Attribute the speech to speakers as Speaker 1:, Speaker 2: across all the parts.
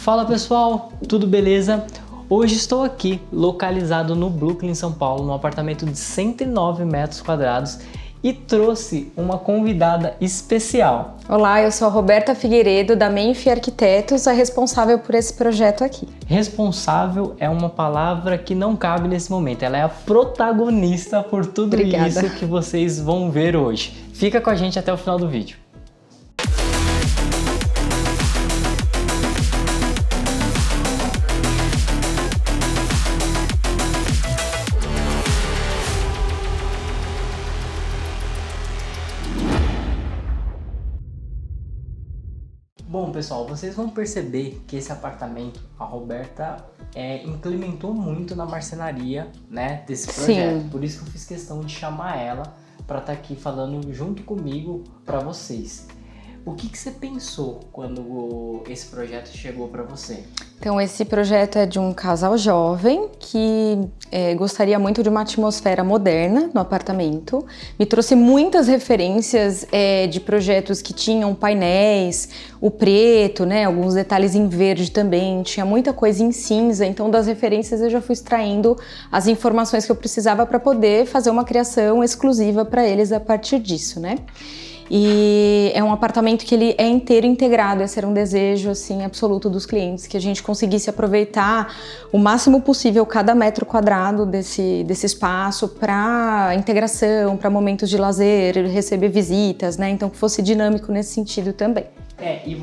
Speaker 1: Fala pessoal, tudo beleza? Hoje estou aqui, localizado no Brooklyn, São Paulo, num apartamento de 109 metros quadrados e trouxe uma convidada especial.
Speaker 2: Olá, eu sou a Roberta Figueiredo, da Menfi Arquitetos, a responsável por esse projeto aqui.
Speaker 1: Responsável é uma palavra que não cabe nesse momento, ela é a protagonista por tudo
Speaker 2: Obrigada.
Speaker 1: Isso que vocês vão ver hoje. Fica com a gente até o final do vídeo. Bom pessoal, vocês vão perceber que esse apartamento, a Roberta implementou muito na marcenaria, né, desse projeto.
Speaker 2: Sim.
Speaker 1: Por isso que eu fiz questão de chamar ela para estar aqui falando junto comigo para vocês. O que você pensou quando esse projeto chegou para você?
Speaker 2: Então, esse projeto é de um casal jovem que gostaria muito de uma atmosfera moderna no apartamento. Me trouxe muitas referências de projetos que tinham painéis, o preto, né, alguns detalhes em verde também, tinha muita coisa em cinza. Então, das referências eu já fui extraindo as informações que eu precisava para poder fazer uma criação exclusiva para eles a partir disso, né? E é um apartamento que ele é inteiro integrado, esse era um desejo assim absoluto dos clientes, que a gente conseguisse aproveitar o máximo possível cada metro quadrado desse espaço para integração, para momentos de lazer, receber visitas, né? Então que fosse dinâmico nesse sentido também.
Speaker 1: E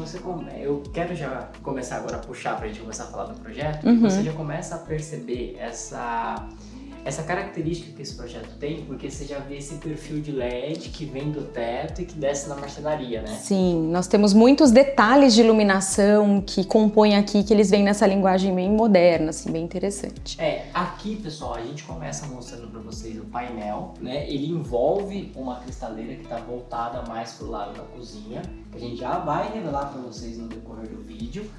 Speaker 1: eu quero já começar agora a puxar para a gente começar a falar do projeto,
Speaker 2: Uhum.
Speaker 1: Você já começa a perceber essa característica que esse projeto tem, porque você já vê esse perfil de LED que vem do teto e que desce na marcenaria, né?
Speaker 2: Sim, nós temos muitos detalhes de iluminação que compõem aqui, que eles vêm nessa linguagem bem moderna, assim, bem interessante.
Speaker 1: Aqui, pessoal, a gente começa mostrando para vocês o painel, né? Ele envolve uma cristaleira que está voltada mais pro lado da cozinha, que a gente já vai revelar para vocês no decorrer do vídeo.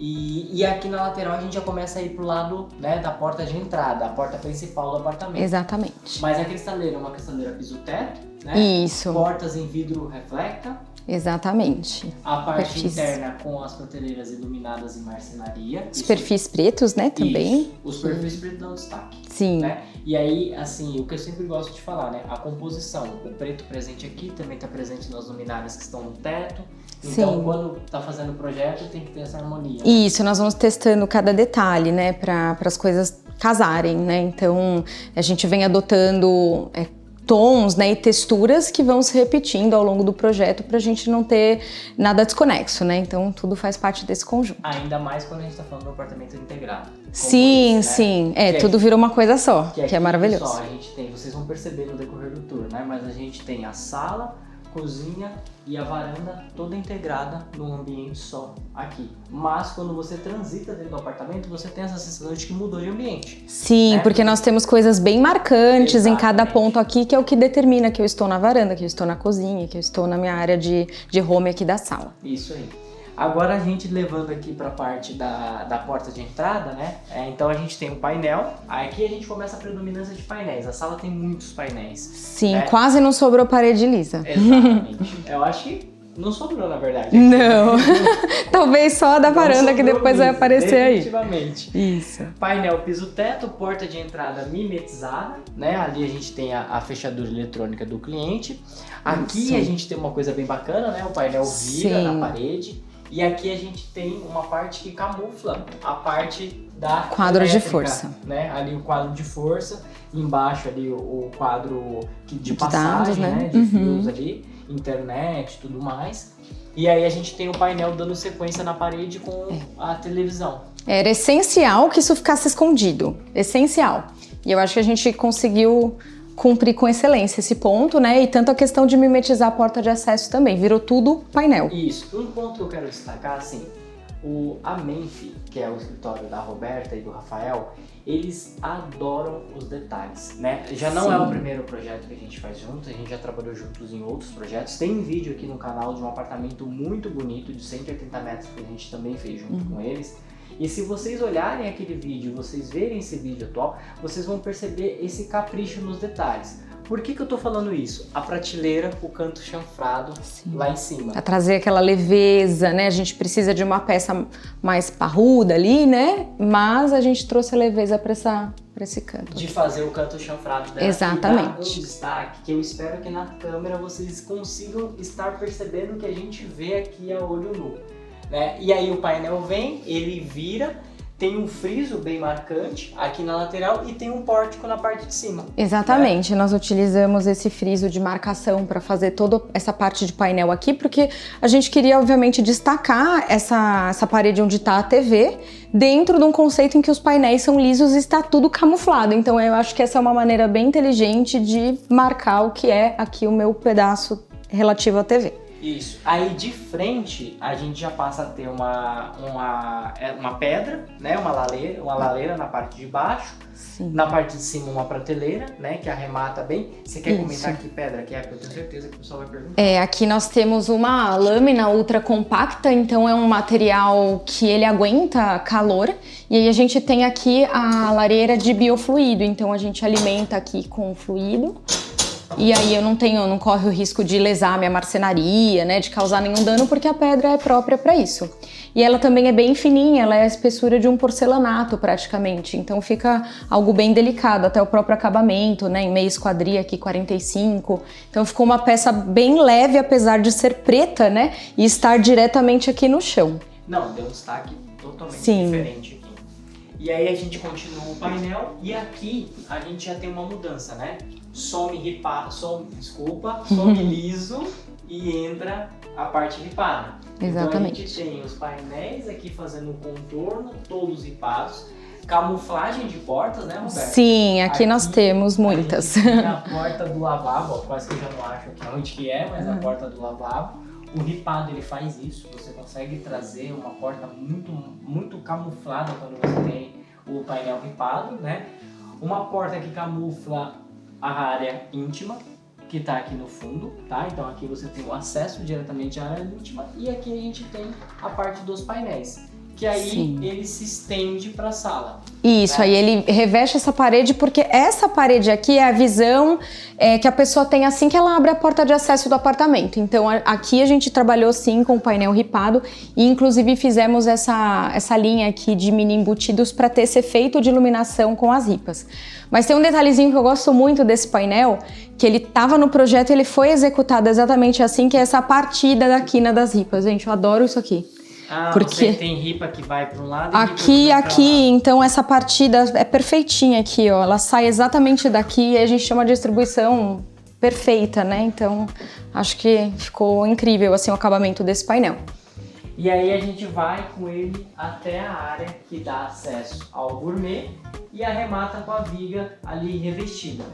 Speaker 1: E aqui na lateral a gente já começa a ir pro lado, né, da porta de entrada, a porta principal do apartamento.
Speaker 2: Exatamente.
Speaker 1: Mas a cristaleira é uma cristaleira piso-teto, né?
Speaker 2: Isso.
Speaker 1: Portas em vidro reflecta.
Speaker 2: Exatamente.
Speaker 1: A parte
Speaker 2: Perfis.
Speaker 1: interna com as prateleiras iluminadas em marcenaria.
Speaker 2: Os perfis pretos, né, também.
Speaker 1: Isso. Os perfis pretos dão destaque.
Speaker 2: Sim.
Speaker 1: Né? E aí, assim, o que eu sempre gosto de falar, né? A composição. O preto presente aqui também está presente nas luminárias que estão no teto. Então,
Speaker 2: Sim.
Speaker 1: quando tá fazendo o projeto, tem que ter essa harmonia.
Speaker 2: Isso, nós vamos testando cada detalhe, né, para as coisas casarem, né? Então, a gente vem adotando tons, né, e texturas que vão se repetindo ao longo do projeto para a gente não ter nada desconexo, né? Então, tudo faz parte desse conjunto.
Speaker 1: Ainda mais quando a gente tá falando do apartamento integrado.
Speaker 2: Sim,
Speaker 1: esse, né?
Speaker 2: sim.
Speaker 1: Que
Speaker 2: Tudo virou uma coisa só, que
Speaker 1: aqui,
Speaker 2: é maravilhoso.
Speaker 1: Pessoal, a gente tem, vocês vão perceber no decorrer do tour, né? Mas a gente tem a sala, cozinha e a varanda toda integrada num ambiente só aqui. Mas quando você transita dentro do apartamento, você tem essa sensação de que mudou de ambiente.
Speaker 2: Sim,
Speaker 1: né?
Speaker 2: porque nós temos coisas bem marcantes em cada
Speaker 1: Exatamente.
Speaker 2: ponto aqui, que é o que determina que eu estou na varanda, que eu estou na cozinha, que eu estou na minha área de home aqui da sala.
Speaker 1: Isso aí. Agora a gente levando aqui para a parte da porta de entrada, né? Então a gente tem um painel. Aqui a gente começa a predominância de painéis. A sala tem muitos painéis.
Speaker 2: Sim,
Speaker 1: né?
Speaker 2: quase não sobrou parede lisa.
Speaker 1: Exatamente. Eu acho que não sobrou, na verdade.
Speaker 2: Não. Talvez só a da
Speaker 1: Não
Speaker 2: varanda que
Speaker 1: sobrou
Speaker 2: depois vai
Speaker 1: mesmo,
Speaker 2: aparecer aí.
Speaker 1: definitivamente.
Speaker 2: Isso.
Speaker 1: Painel piso-teto, porta de entrada mimetizada, né? Ali a gente tem a fechadura eletrônica do cliente. Aqui
Speaker 2: Isso.
Speaker 1: a gente tem uma coisa bem bacana, né? O painel vira
Speaker 2: Sim.
Speaker 1: na parede. E aqui a gente tem uma parte que camufla a parte da
Speaker 2: Quadro de
Speaker 1: elétrica,
Speaker 2: força.
Speaker 1: né? Ali o quadro de força, embaixo ali o quadro de
Speaker 2: De
Speaker 1: passagem,
Speaker 2: dados, né?
Speaker 1: De
Speaker 2: Uhum.
Speaker 1: fios ali, internet, tudo mais. E aí a gente tem o painel dando sequência na parede com a televisão.
Speaker 2: Era essencial que isso ficasse escondido. Essencial. E eu acho que a gente conseguiu cumprir com excelência esse ponto, né? E tanto a questão de mimetizar a porta de acesso também. Virou tudo painel.
Speaker 1: Isso. Um ponto que eu quero destacar, assim, a Menfi, que é o escritório da Roberta e do Rafael, eles adoram os detalhes, né? Já não
Speaker 2: Sim.
Speaker 1: é o primeiro projeto que a gente faz juntos, a gente já trabalhou juntos em outros projetos. Tem um vídeo aqui no canal de um apartamento muito bonito, de 180 metros, que a gente também fez junto com eles. E se vocês olharem aquele vídeo, vocês verem esse vídeo atual, vocês vão perceber esse capricho nos detalhes. Por que eu tô falando isso? A prateleira com o canto chanfrado lá em cima.
Speaker 2: Pra trazer aquela leveza, né? A gente precisa de uma peça mais parruda ali, né? Mas a gente trouxe a leveza pra esse canto.
Speaker 1: De fazer o canto chanfrado dela.
Speaker 2: Exatamente.
Speaker 1: E um destaque que eu espero que na câmera vocês consigam estar percebendo que a gente vê aqui a olho nu, né? E aí o painel vem, ele vira, tem um friso bem marcante aqui na lateral e tem um pórtico na parte de cima.
Speaker 2: Exatamente, nós utilizamos esse friso de marcação para fazer toda essa parte de painel aqui, porque a gente queria, obviamente, destacar essa parede onde está a TV, dentro de um conceito em que os painéis são lisos e está tudo camuflado. Então eu acho que essa é uma maneira bem inteligente de marcar o que é aqui o meu pedaço relativo à TV.
Speaker 1: Isso. Aí de frente a gente já passa a ter uma pedra, né? Uma laleira na parte de baixo.
Speaker 2: Sim.
Speaker 1: Na parte de cima uma prateleira, né? Que arremata bem. Você quer comentar que pedra que é? Porque eu tenho certeza que o pessoal vai perguntar.
Speaker 2: Aqui nós temos uma lâmina ultra compacta, então é um material que ele aguenta calor. E aí a gente tem aqui a lareira de biofluido, então a gente alimenta aqui com fluido. E aí eu não corre o risco de lesar a minha marcenaria, né, de causar nenhum dano, porque a pedra é própria para isso. E ela também é bem fininha, ela é a espessura de um porcelanato praticamente, então fica algo bem delicado, até o próprio acabamento, né, em meia esquadria aqui 45. Então ficou uma peça bem leve, apesar de ser preta, né, e estar diretamente aqui no chão.
Speaker 1: Não, deu um destaque totalmente
Speaker 2: Sim.
Speaker 1: diferente aqui. E aí a gente continua o painel e aqui a gente já tem uma mudança, né? Some liso e entra a parte ripada.
Speaker 2: Exatamente.
Speaker 1: Então a gente tem os painéis aqui fazendo um contorno, todos ripados. Camuflagem de portas, né, Roberto?
Speaker 2: Sim, aqui nós temos muitas.
Speaker 1: A gente tem a porta do lavabo, ó, quase que eu já não acho aqui onde que é, mas a porta do lavabo. O ripado ele faz isso, você consegue trazer uma porta muito camuflada quando você tem o painel ripado, né? Uma porta que camufla a área íntima, que está aqui no fundo, tá? Então aqui você tem o acesso diretamente à área íntima e aqui a gente tem a parte dos painéis, que aí
Speaker 2: Sim.
Speaker 1: ele se estende para a sala.
Speaker 2: Isso,
Speaker 1: né?
Speaker 2: aí ele reveste essa parede, porque essa parede aqui é a visão que a pessoa tem assim que ela abre a porta de acesso do apartamento. Então aqui a gente trabalhou sim com o painel ripado e inclusive fizemos essa linha aqui de mini embutidos para ter esse efeito de iluminação com as ripas. Mas tem um detalhezinho que eu gosto muito desse painel, que ele estava no projeto e ele foi executado exatamente assim, que é essa partida da quina das ripas. Gente, eu adoro isso aqui.
Speaker 1: Porque você tem ripa que vai para um lado
Speaker 2: e aqui, então essa partida é perfeitinha aqui, ó. Ela sai exatamente daqui e a gente chama de distribuição perfeita, né? Então, acho que ficou incrível assim o acabamento desse painel.
Speaker 1: E aí a gente vai com ele até a área que dá acesso ao gourmet e arremata com a viga ali revestida.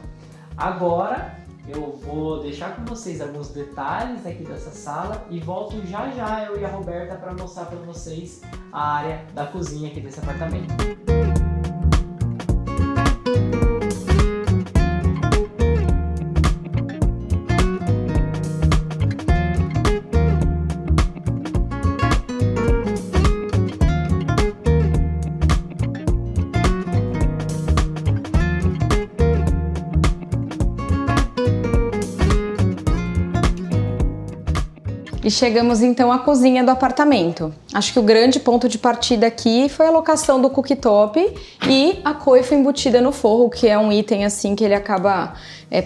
Speaker 1: Agora eu vou deixar com vocês alguns detalhes aqui dessa sala e volto já eu e a Roberta para mostrar para vocês a área da cozinha aqui desse apartamento.
Speaker 2: E chegamos então à cozinha do apartamento. Acho que o grande ponto de partida aqui foi a locação do cooktop e a coifa embutida no forro, que é um item assim que ele acaba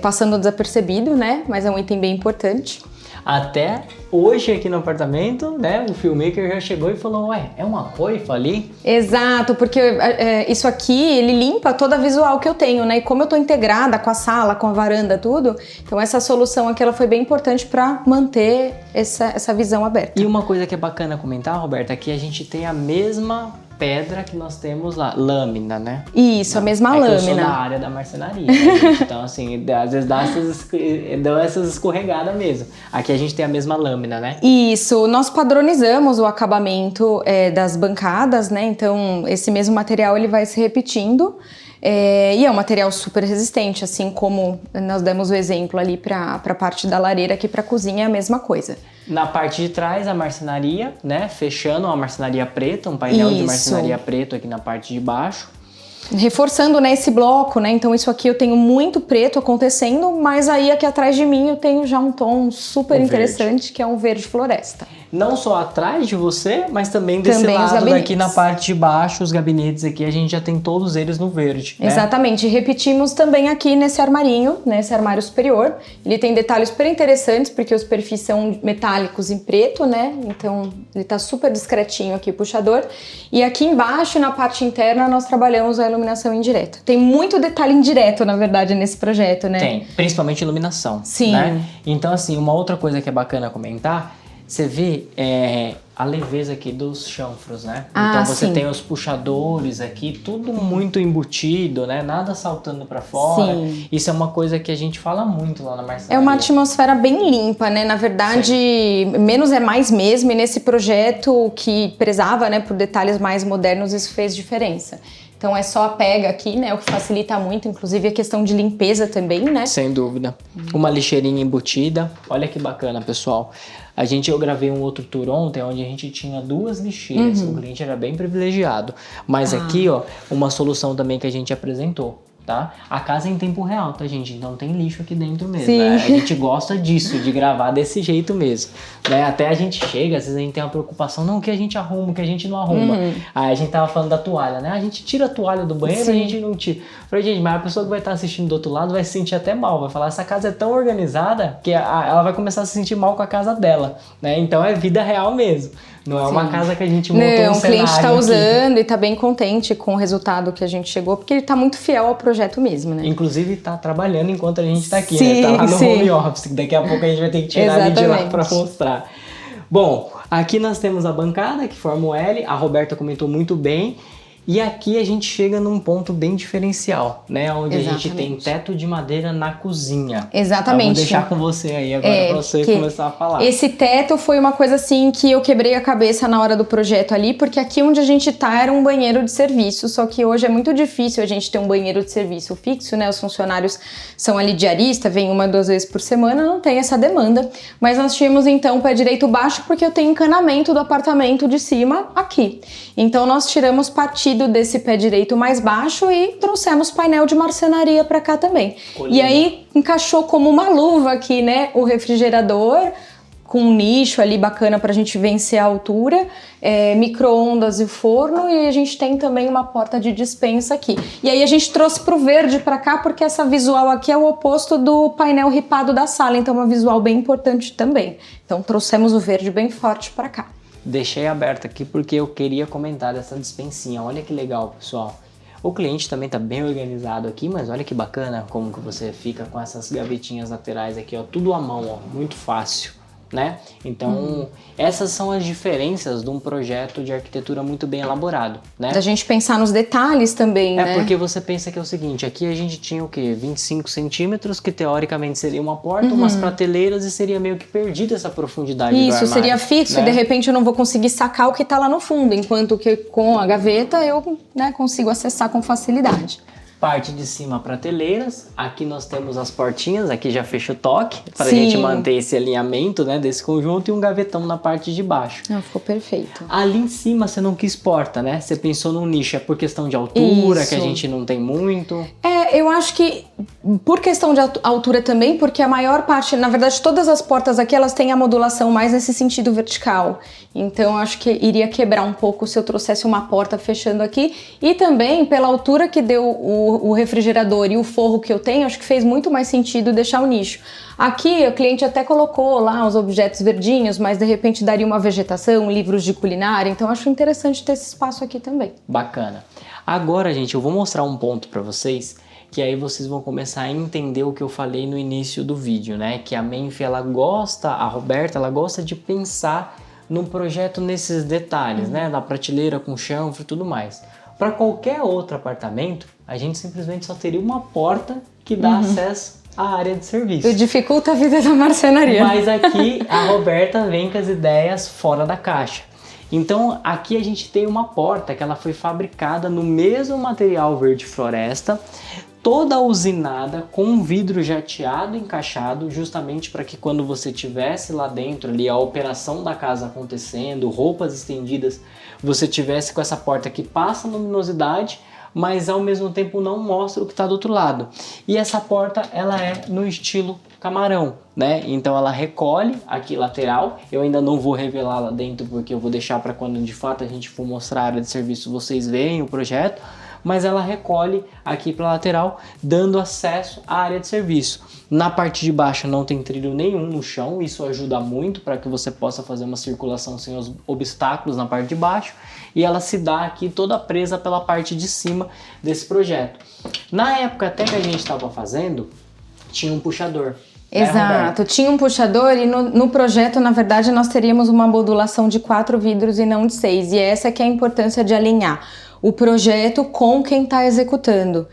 Speaker 2: passando desapercebido, né? Mas é um item bem importante.
Speaker 1: Até hoje aqui no apartamento, né, o filmmaker já chegou e falou, ué, é uma coifa ali?
Speaker 2: Exato, porque isso aqui, ele limpa toda a visual que eu tenho, né, e como eu tô integrada com a sala, com a varanda, tudo, então essa solução aqui, ela foi bem importante para manter essa visão aberta.
Speaker 1: E uma coisa que é bacana comentar, Roberta, é que a gente tem a mesma pedra que nós temos lá, lâmina, né?
Speaker 2: Isso, a mesma lâmina.
Speaker 1: Eu sou da área da marcenaria, né, gente? Então, assim, às vezes dão essas escorregadas mesmo. Aqui a gente tem a mesma lâmina, né?
Speaker 2: Isso, nós padronizamos o acabamento das bancadas, né? Então, esse mesmo material ele vai se repetindo. E é um material super resistente, assim como nós demos o exemplo ali para a parte da lareira, aqui para a cozinha é a mesma coisa.
Speaker 1: Na parte de trás, a marcenaria, né? Fechando uma marcenaria preta, um painel de marcenaria preto aqui na parte de baixo.
Speaker 2: reforçando, né, esse bloco, né? Então isso aqui eu tenho muito preto acontecendo, mas aí aqui atrás de mim eu tenho já um tom super interessante, que é um verde floresta.
Speaker 1: Não só atrás de você, mas também desse lado daqui na parte de baixo, os gabinetes aqui, a gente já tem todos eles no verde, né?
Speaker 2: Exatamente. Repetimos também aqui nesse armarinho, nesse armário superior. Ele tem detalhes super interessantes, porque os perfis são metálicos em preto, né? Então ele tá super discretinho aqui, o puxador. E aqui embaixo, na parte interna, nós trabalhamos a iluminação indireta. Tem muito detalhe indireto, na verdade, nesse projeto, né?
Speaker 1: Tem, principalmente iluminação.
Speaker 2: Sim.
Speaker 1: Né? Então, assim, uma outra coisa que é bacana comentar, você vê a leveza aqui dos chanfros, né? Então você tem os puxadores aqui, tudo muito embutido, né? Nada saltando pra fora.
Speaker 2: Sim.
Speaker 1: Isso é uma coisa que a gente fala muito lá na marcenaria.
Speaker 2: É uma atmosfera bem limpa, né? Na verdade, menos é mais mesmo. E nesse projeto que prezava, né, por detalhes mais modernos, isso fez diferença. Então é só a pega aqui, né? O que facilita muito, inclusive a questão de limpeza também, né?
Speaker 1: Sem dúvida. Uma lixeirinha embutida. Olha que bacana, pessoal. Eu gravei um outro tour ontem, onde a gente tinha 2 lixeiras. O cliente era bem privilegiado. Mas aqui, ó, uma solução também que a gente apresentou. Tá? A casa é em tempo real, tá, gente? Não tem lixo aqui dentro mesmo. Né? A gente gosta disso, de gravar desse jeito mesmo. Né? Até a gente chega, às vezes a gente tem uma preocupação, não, o que a gente arruma, o que a gente não arruma. Aí a gente tava falando da toalha, né? A gente tira a toalha do banheiro, a gente não tira. Falei, gente, mas a pessoa que vai estar assistindo do outro lado vai se sentir até mal, vai falar, essa casa é tão organizada que ela vai começar a se sentir mal com a casa dela, né? Então é vida real mesmo. Não é uma casa que a gente montou um cenário.
Speaker 2: O cliente está usando e está bem contente com o resultado que a gente chegou, porque ele está muito fiel ao projeto mesmo, né?
Speaker 1: Inclusive está trabalhando enquanto a gente está aqui, né? Está lá no home office, que daqui a pouco a gente vai ter que tirar ele de lá para mostrar. Bom, aqui nós temos a bancada que forma o L, a Roberta comentou muito bem. E aqui a gente chega num ponto bem diferencial, né? Onde a gente tem teto de madeira na cozinha.
Speaker 2: Exatamente.
Speaker 1: Vou deixar com você aí agora pra você começar a falar.
Speaker 2: Esse teto foi uma coisa assim que eu quebrei a cabeça na hora do projeto ali, porque aqui onde a gente tá era um banheiro de serviço, só que hoje é muito difícil a gente ter um banheiro de serviço fixo, né? Os funcionários são ali diarista, vem 1 ou 2 vezes por semana, não tem essa demanda. Mas nós tínhamos então o pé direito baixo porque eu tenho encanamento do apartamento de cima aqui. Então nós tiramos partido desse pé direito mais baixo e trouxemos painel de marcenaria para cá também. E aí encaixou como uma luva aqui, né, o refrigerador com um nicho ali bacana para a gente vencer a altura, micro-ondas e forno, e a gente tem também uma porta de despensa aqui. E aí a gente trouxe pro verde para cá porque essa visual aqui é o oposto do painel ripado da sala, então é uma visual bem importante também. Então trouxemos o verde bem forte para cá.
Speaker 1: Deixei aberto aqui porque eu queria comentar dessa dispensinha. Olha que legal, pessoal. O cliente também tá bem organizado aqui, mas olha que bacana como que você fica com essas gavetinhas laterais aqui, ó, tudo à mão, ó, muito fácil, né? Então, essas são as diferenças de um projeto de arquitetura muito bem elaborado, né?
Speaker 2: Da gente pensar nos detalhes também, né?
Speaker 1: É porque você pensa que é o seguinte, aqui a gente tinha o quê? 25 centímetros, que teoricamente seria uma porta, umas prateleiras e seria meio que perdida essa profundidade do armário.
Speaker 2: Isso, seria fixo, né? E de repente eu não vou conseguir sacar o que tá lá no fundo, enquanto que com a gaveta eu, né, consigo acessar com facilidade.
Speaker 1: Parte de cima, prateleiras. Aqui nós temos as portinhas, aqui já fecha o toque, para a gente manter esse alinhamento, né, desse conjunto, e um gavetão na parte de baixo.
Speaker 2: Ficou perfeito.
Speaker 1: Ali em cima você não quis porta, né? Você pensou num nicho, é por questão de altura, que a gente não tem muito?
Speaker 2: Eu acho que por questão de altura também, porque a maior parte, na verdade, todas as portas aqui, elas têm a modulação mais nesse sentido vertical. Então, eu acho que iria quebrar um pouco se eu trouxesse uma porta fechando aqui. E também, pela altura que deu o refrigerador e o forro que eu tenho, acho que fez muito mais sentido deixar o nicho. Aqui, o cliente até colocou lá os objetos verdinhos, mas de repente daria uma vegetação, livros de culinária. Então, acho interessante ter esse espaço aqui também.
Speaker 1: Bacana. Agora, gente, eu vou mostrar um ponto para vocês, que aí vocês vão começar a entender o que eu falei no início do vídeo, né? Que a Menfi, a Roberta, ela gosta de pensar num projeto nesses detalhes, né? Da prateleira com chanfre e tudo mais. Para qualquer outro apartamento, a gente simplesmente só teria uma porta que dá acesso à área de serviço.
Speaker 2: Dificulta a vida da marcenaria.
Speaker 1: Mas aqui a Roberta vem com as ideias fora da caixa. Então aqui a gente tem uma porta que ela foi fabricada no mesmo material verde floresta, toda usinada com um vidro jateado encaixado, justamente para que quando você tivesse lá dentro ali a operação da casa acontecendo, roupas estendidas, você tivesse com essa porta que passa luminosidade, mas ao mesmo tempo não mostra o que está do outro lado. E essa porta, ela é no estilo camarão, né? Então ela recolhe aqui lateral. Eu ainda não vou revelar lá dentro porque eu vou deixar para quando de fato a gente for mostrar a área de serviço vocês veem o projeto. Mas ela recolhe aqui para lateral, dando acesso à área de serviço. Na parte de baixo não tem trilho nenhum no chão, isso ajuda muito para que você possa fazer uma circulação sem os obstáculos na parte de baixo. E ela se dá aqui toda presa pela parte de cima desse projeto. Na época até que a gente estava fazendo, tinha um puxador.
Speaker 2: Exato, tinha um puxador e no projeto, na verdade, nós teríamos uma modulação de 4 vidros e não de 6. E essa que é a importância de alinhar o projeto com quem está executando.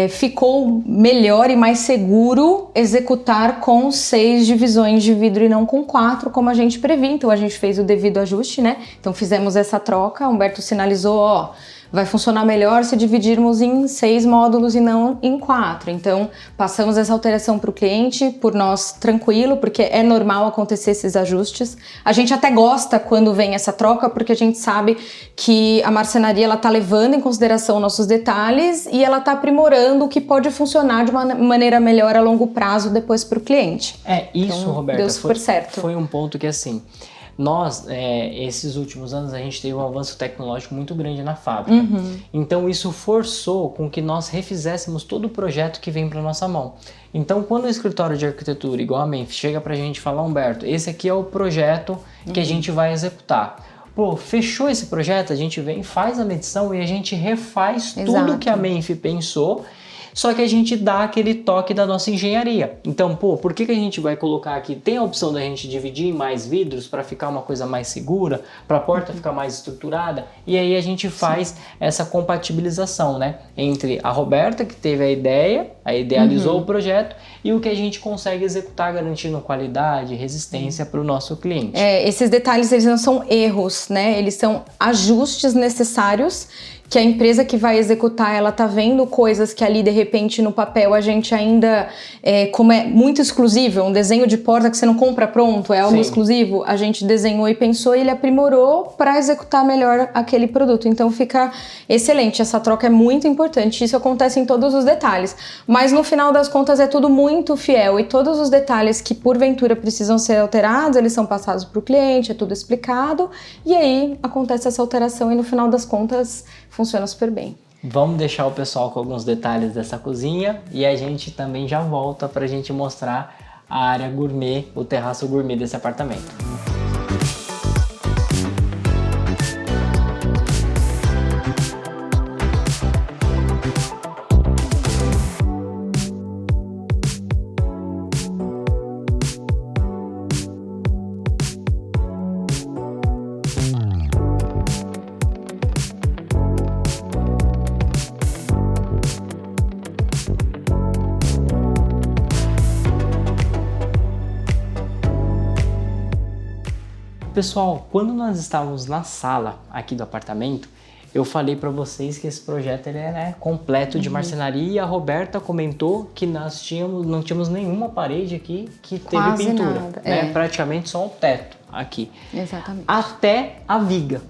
Speaker 2: Ficou melhor e mais seguro executar com 6 divisões de vidro e não com 4, como a gente previa. Então a gente fez o devido ajuste, né? Então fizemos essa troca, Humberto sinalizou, ó, vai funcionar melhor se dividirmos em 6 módulos e não em 4. Então, passamos essa alteração para o cliente, por nós tranquilo, porque é normal acontecer esses ajustes. A gente até gosta quando vem essa troca, porque a gente sabe que a marcenaria ela tá levando em consideração nossos detalhes e ela tá aprimorando o que pode funcionar de uma maneira melhor a longo prazo depois para o cliente.
Speaker 1: Isso, então, Roberta,
Speaker 2: deu super certo.
Speaker 1: Foi um ponto que assim... Nós, esses últimos anos, a gente teve um avanço tecnológico muito grande na fábrica. Então, isso forçou com que nós refizéssemos todo o projeto que vem para nossa mão. Então, quando o escritório de arquitetura, igual a Memphis, chega para a gente e fala, Humberto, esse aqui é o projeto que a gente vai executar. Pô, fechou esse projeto, a gente vem, faz a medição e a gente refaz tudo que a Memphis pensou, só que a gente dá aquele toque da nossa engenharia. Então, pô, por que a gente vai colocar aqui? Tem a opção da gente dividir em mais vidros para ficar uma coisa mais segura, para a porta ficar mais estruturada? E aí a gente faz essa compatibilização, né? Entre a Roberta, que teve a ideia, idealizou o projeto, e o que a gente consegue executar garantindo qualidade e resistência para o nosso cliente.
Speaker 2: Esses detalhes, eles não são erros, né? Eles são ajustes necessários que a empresa que vai executar, ela tá vendo coisas que ali, de repente, no papel, a gente ainda, como é muito exclusivo, um desenho de porta que você não compra pronto, é algo exclusivo, a gente desenhou e pensou e ele aprimorou para executar melhor aquele produto. Então fica excelente, essa troca é muito importante, isso acontece em todos os detalhes, mas no final das contas é tudo muito fiel e todos os detalhes que porventura precisam ser alterados, eles são passados para o cliente, é tudo explicado e aí acontece essa alteração e no final das contas funciona super bem.
Speaker 1: Vamos deixar o pessoal com alguns detalhes dessa cozinha e a gente também já volta para a gente mostrar a área gourmet, o terraço gourmet desse apartamento. Pessoal, quando nós estávamos na sala aqui do apartamento, eu falei para vocês que esse projeto ele é completo de marcenaria e a Roberta comentou que nós não tínhamos nenhuma parede aqui que teve
Speaker 2: quase
Speaker 1: pintura,
Speaker 2: nada,
Speaker 1: né? Praticamente só o teto aqui.
Speaker 2: Exatamente.
Speaker 1: Até a viga.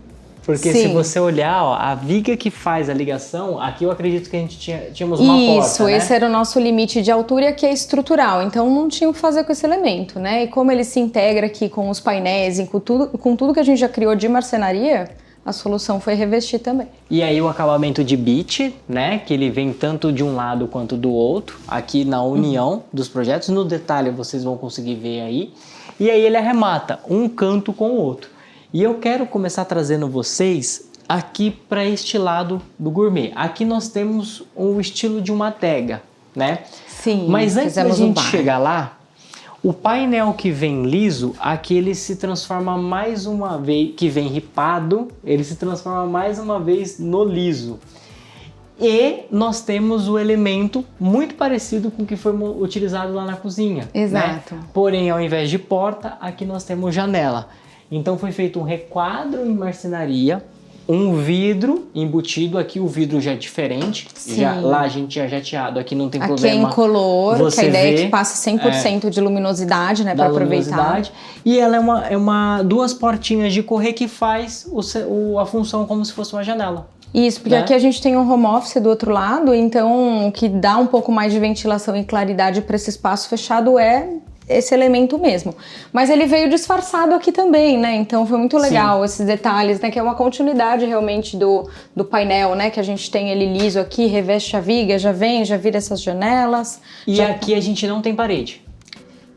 Speaker 1: Porque se você olhar, ó, a viga que faz a ligação, aqui eu acredito que a gente tínhamos uma porta,
Speaker 2: Isso,
Speaker 1: né?
Speaker 2: esse era o nosso limite de altura e aqui é estrutural, então não tinha o que fazer com esse elemento, né? E como ele se integra aqui com os painéis e com tudo que a gente já criou de marcenaria, a solução foi revestir também.
Speaker 1: E aí o acabamento de beach, né? Que ele vem tanto de um lado quanto do outro, aqui na união dos projetos. No detalhe vocês vão conseguir ver aí. E aí ele arremata um canto com o outro. E eu quero começar trazendo vocês aqui para este lado do gourmet. Aqui nós temos o estilo de uma adega, né?
Speaker 2: Sim.
Speaker 1: Mas antes da gente chegar lá, o painel que vem liso, aqui ele se transforma mais uma vez, que vem ripado, ele se transforma mais uma vez no liso. E nós temos o elemento muito parecido com o que foi utilizado lá na cozinha.
Speaker 2: Exato.
Speaker 1: Né? Porém, ao invés de porta, aqui nós temos janela. Então foi feito um requadro em marcenaria, um vidro embutido, aqui o vidro já é diferente, lá a gente é jateado, aqui não tem problema.
Speaker 2: Aqui é incolor, que a ideia é que passe 100% de luminosidade, né, para aproveitar.
Speaker 1: E ela é duas portinhas de correr que faz a função como se fosse uma janela.
Speaker 2: Isso, porque
Speaker 1: né?
Speaker 2: aqui a gente tem um home office do outro lado, então o que dá um pouco mais de ventilação e claridade para esse espaço fechado é esse elemento mesmo. Mas ele veio disfarçado aqui também, né? Então foi muito legal esses detalhes, né? Que é uma continuidade realmente do painel, né? Que a gente tem ele liso aqui, reveste a viga, já vira essas janelas.
Speaker 1: E aqui a gente não tem parede,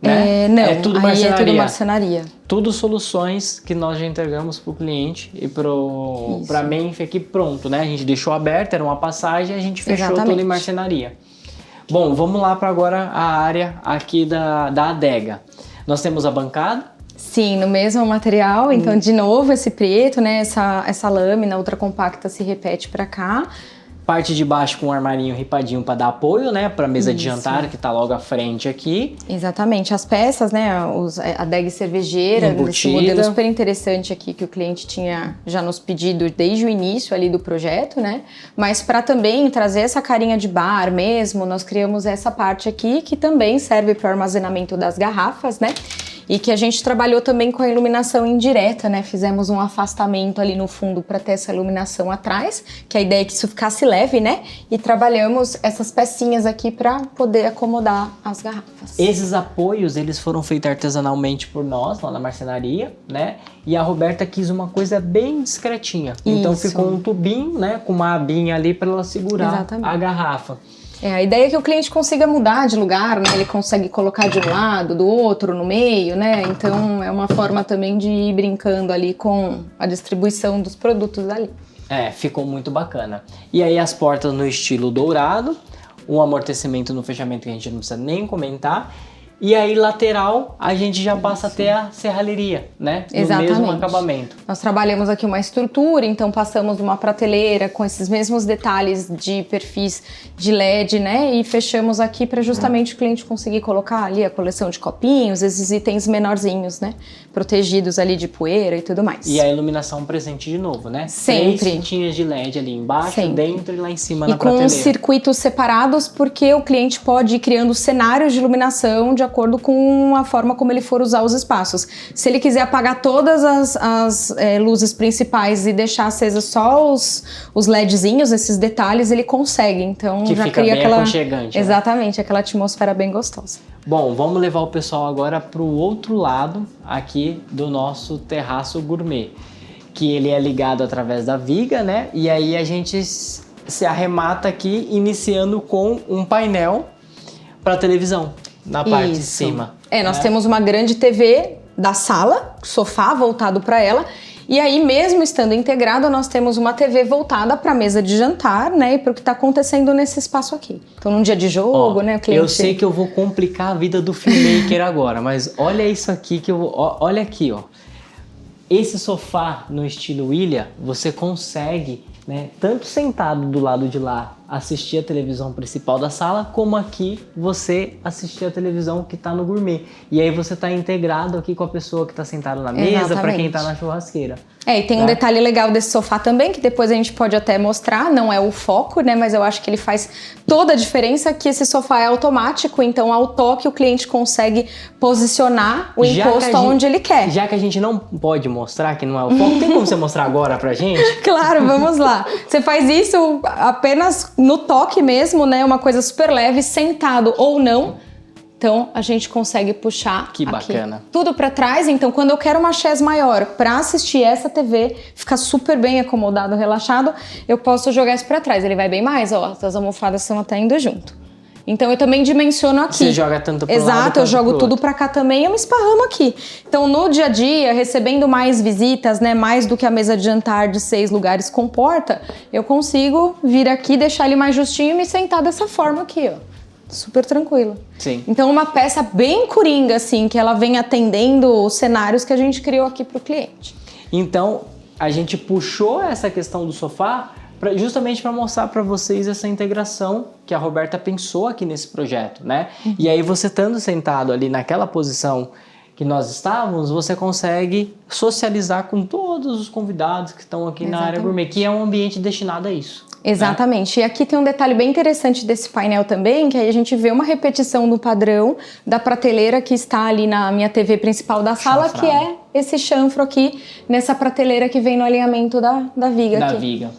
Speaker 1: né?
Speaker 2: Não,
Speaker 1: é tudo
Speaker 2: aí
Speaker 1: marcenaria.
Speaker 2: é tudo marcenaria.
Speaker 1: Tudo soluções que nós já entregamos para o cliente e para a Menf aqui pronto, né? A gente deixou aberto, era uma passagem, a gente fechou tudo em marcenaria. Bom, vamos lá para agora a área aqui da adega. Nós temos a bancada.
Speaker 2: Sim, no mesmo material, então de novo esse preto, né? Essa lâmina ultra compacta se repete para cá.
Speaker 1: Parte de baixo com um armarinho ripadinho para dar apoio, né? Para mesa de jantar que tá logo à frente aqui.
Speaker 2: Exatamente, as peças, né? A adega cervejeira, esse modelo super interessante aqui que o cliente tinha já nos pedido desde o início ali do projeto, né? Mas para também trazer essa carinha de bar mesmo, nós criamos essa parte aqui que também serve para o armazenamento das garrafas, né? E que a gente trabalhou também com a iluminação indireta, né? Fizemos um afastamento ali no fundo para ter essa iluminação atrás, que a ideia é que isso ficasse leve, né? E trabalhamos essas pecinhas aqui para poder acomodar as garrafas.
Speaker 1: Esses apoios, eles foram feitos artesanalmente por nós, lá na marcenaria, né? E a Roberta quis uma coisa bem discretinha. Então ficou um tubinho, né? Com uma abinha ali para ela segurar a garrafa.
Speaker 2: A ideia é que o cliente consiga mudar de lugar, né? Ele consegue colocar de um lado, do outro, no meio, né? Então é uma forma também de ir brincando ali com a distribuição dos produtos ali.
Speaker 1: Ficou muito bacana. E aí as portas no estilo dourado, um amortecimento no fechamento que a gente não precisa nem comentar. E aí, lateral, a gente já passa a ter a serralheria, né? No mesmo acabamento.
Speaker 2: Nós trabalhamos aqui uma estrutura, então passamos uma prateleira com esses mesmos detalhes de perfis de LED, né? E fechamos aqui para justamente o cliente conseguir colocar ali a coleção de copinhos, esses itens menorzinhos, né? Protegidos ali de poeira e tudo mais.
Speaker 1: E a iluminação presente de novo, né?
Speaker 2: Sempre.
Speaker 1: 3 fitinhas de LED ali embaixo, dentro e lá em cima na prateleira.
Speaker 2: E com circuitos separados, porque o cliente pode ir criando cenários de iluminação de acordo com a forma como ele for usar os espaços. Se ele quiser apagar todas as luzes principais e deixar acesas só os LEDzinhos, esses detalhes, ele consegue. Então
Speaker 1: que
Speaker 2: já
Speaker 1: fica
Speaker 2: cria
Speaker 1: bem aconchegante.
Speaker 2: Exatamente, aquela atmosfera bem gostosa.
Speaker 1: Bom, vamos levar o pessoal agora para o outro lado aqui do nosso terraço gourmet, que ele é ligado através da viga, né? E aí a gente se arremata aqui iniciando com um painel para televisão. Na parte de cima.
Speaker 2: Nós temos uma grande TV da sala, sofá voltado para ela. E aí, mesmo estando integrado, nós temos uma TV voltada para a mesa de jantar, né? E para o que está acontecendo nesse espaço aqui. Então, num dia de jogo, né? O cliente...
Speaker 1: Eu sei que eu vou complicar a vida do filmmaker agora, mas olha isso aqui que eu vou... Olha aqui, ó. Esse sofá no estilo William, você consegue, né? Tanto sentado do lado de lá, assistir a televisão principal da sala, como aqui você assistir a televisão que está no gourmet. E aí você está integrado aqui com a pessoa que está sentada na mesa, para quem está na churrasqueira.
Speaker 2: E tem um detalhe legal desse sofá também, que depois a gente pode até mostrar, não é o foco, né? Mas eu acho que ele faz toda a diferença, que esse sofá é automático, então ao toque o cliente consegue posicionar o encosto onde ele quer.
Speaker 1: Já que a gente não pode mostrar que não é o foco, tem como você mostrar agora pra gente?
Speaker 2: Claro, vamos lá. Você faz isso apenas no toque mesmo, né? Uma coisa super leve, sentado ou não. Então a gente consegue puxar
Speaker 1: que bacana.
Speaker 2: Aqui, tudo para trás. Então quando eu quero uma chaise maior para assistir essa TV, ficar super bem acomodado, relaxado, eu posso jogar isso para trás. Ele vai bem mais, ó, as almofadas estão até indo junto. Então eu também dimensiono aqui.
Speaker 1: Você joga tanto pro lado
Speaker 2: Exato, eu jogo tudo para cá também e eu me esparramo aqui. Então no dia a dia, recebendo mais visitas, né, mais do que a mesa de jantar de 6 lugares comporta, eu consigo vir aqui, deixar ele mais justinho e me sentar dessa forma aqui, ó. Super tranquilo.
Speaker 1: Sim.
Speaker 2: Então uma peça bem coringa, assim, que ela vem atendendo os cenários que a gente criou aqui para o cliente.
Speaker 1: Então a gente puxou essa questão do sofá justamente para mostrar para vocês essa integração que a Roberta pensou aqui nesse projeto, né? E aí você estando sentado ali naquela posição que nós estávamos, você consegue socializar com todos os convidados que estão aqui na área gourmet, que é um ambiente destinado a isso.
Speaker 2: Exatamente. E aqui tem um detalhe bem interessante desse painel também, que aí a gente vê uma repetição do padrão da prateleira que está ali na minha TV principal da sala, que é esse chanfro aqui, nessa prateleira que vem no alinhamento da viga aqui.
Speaker 1: Da viga.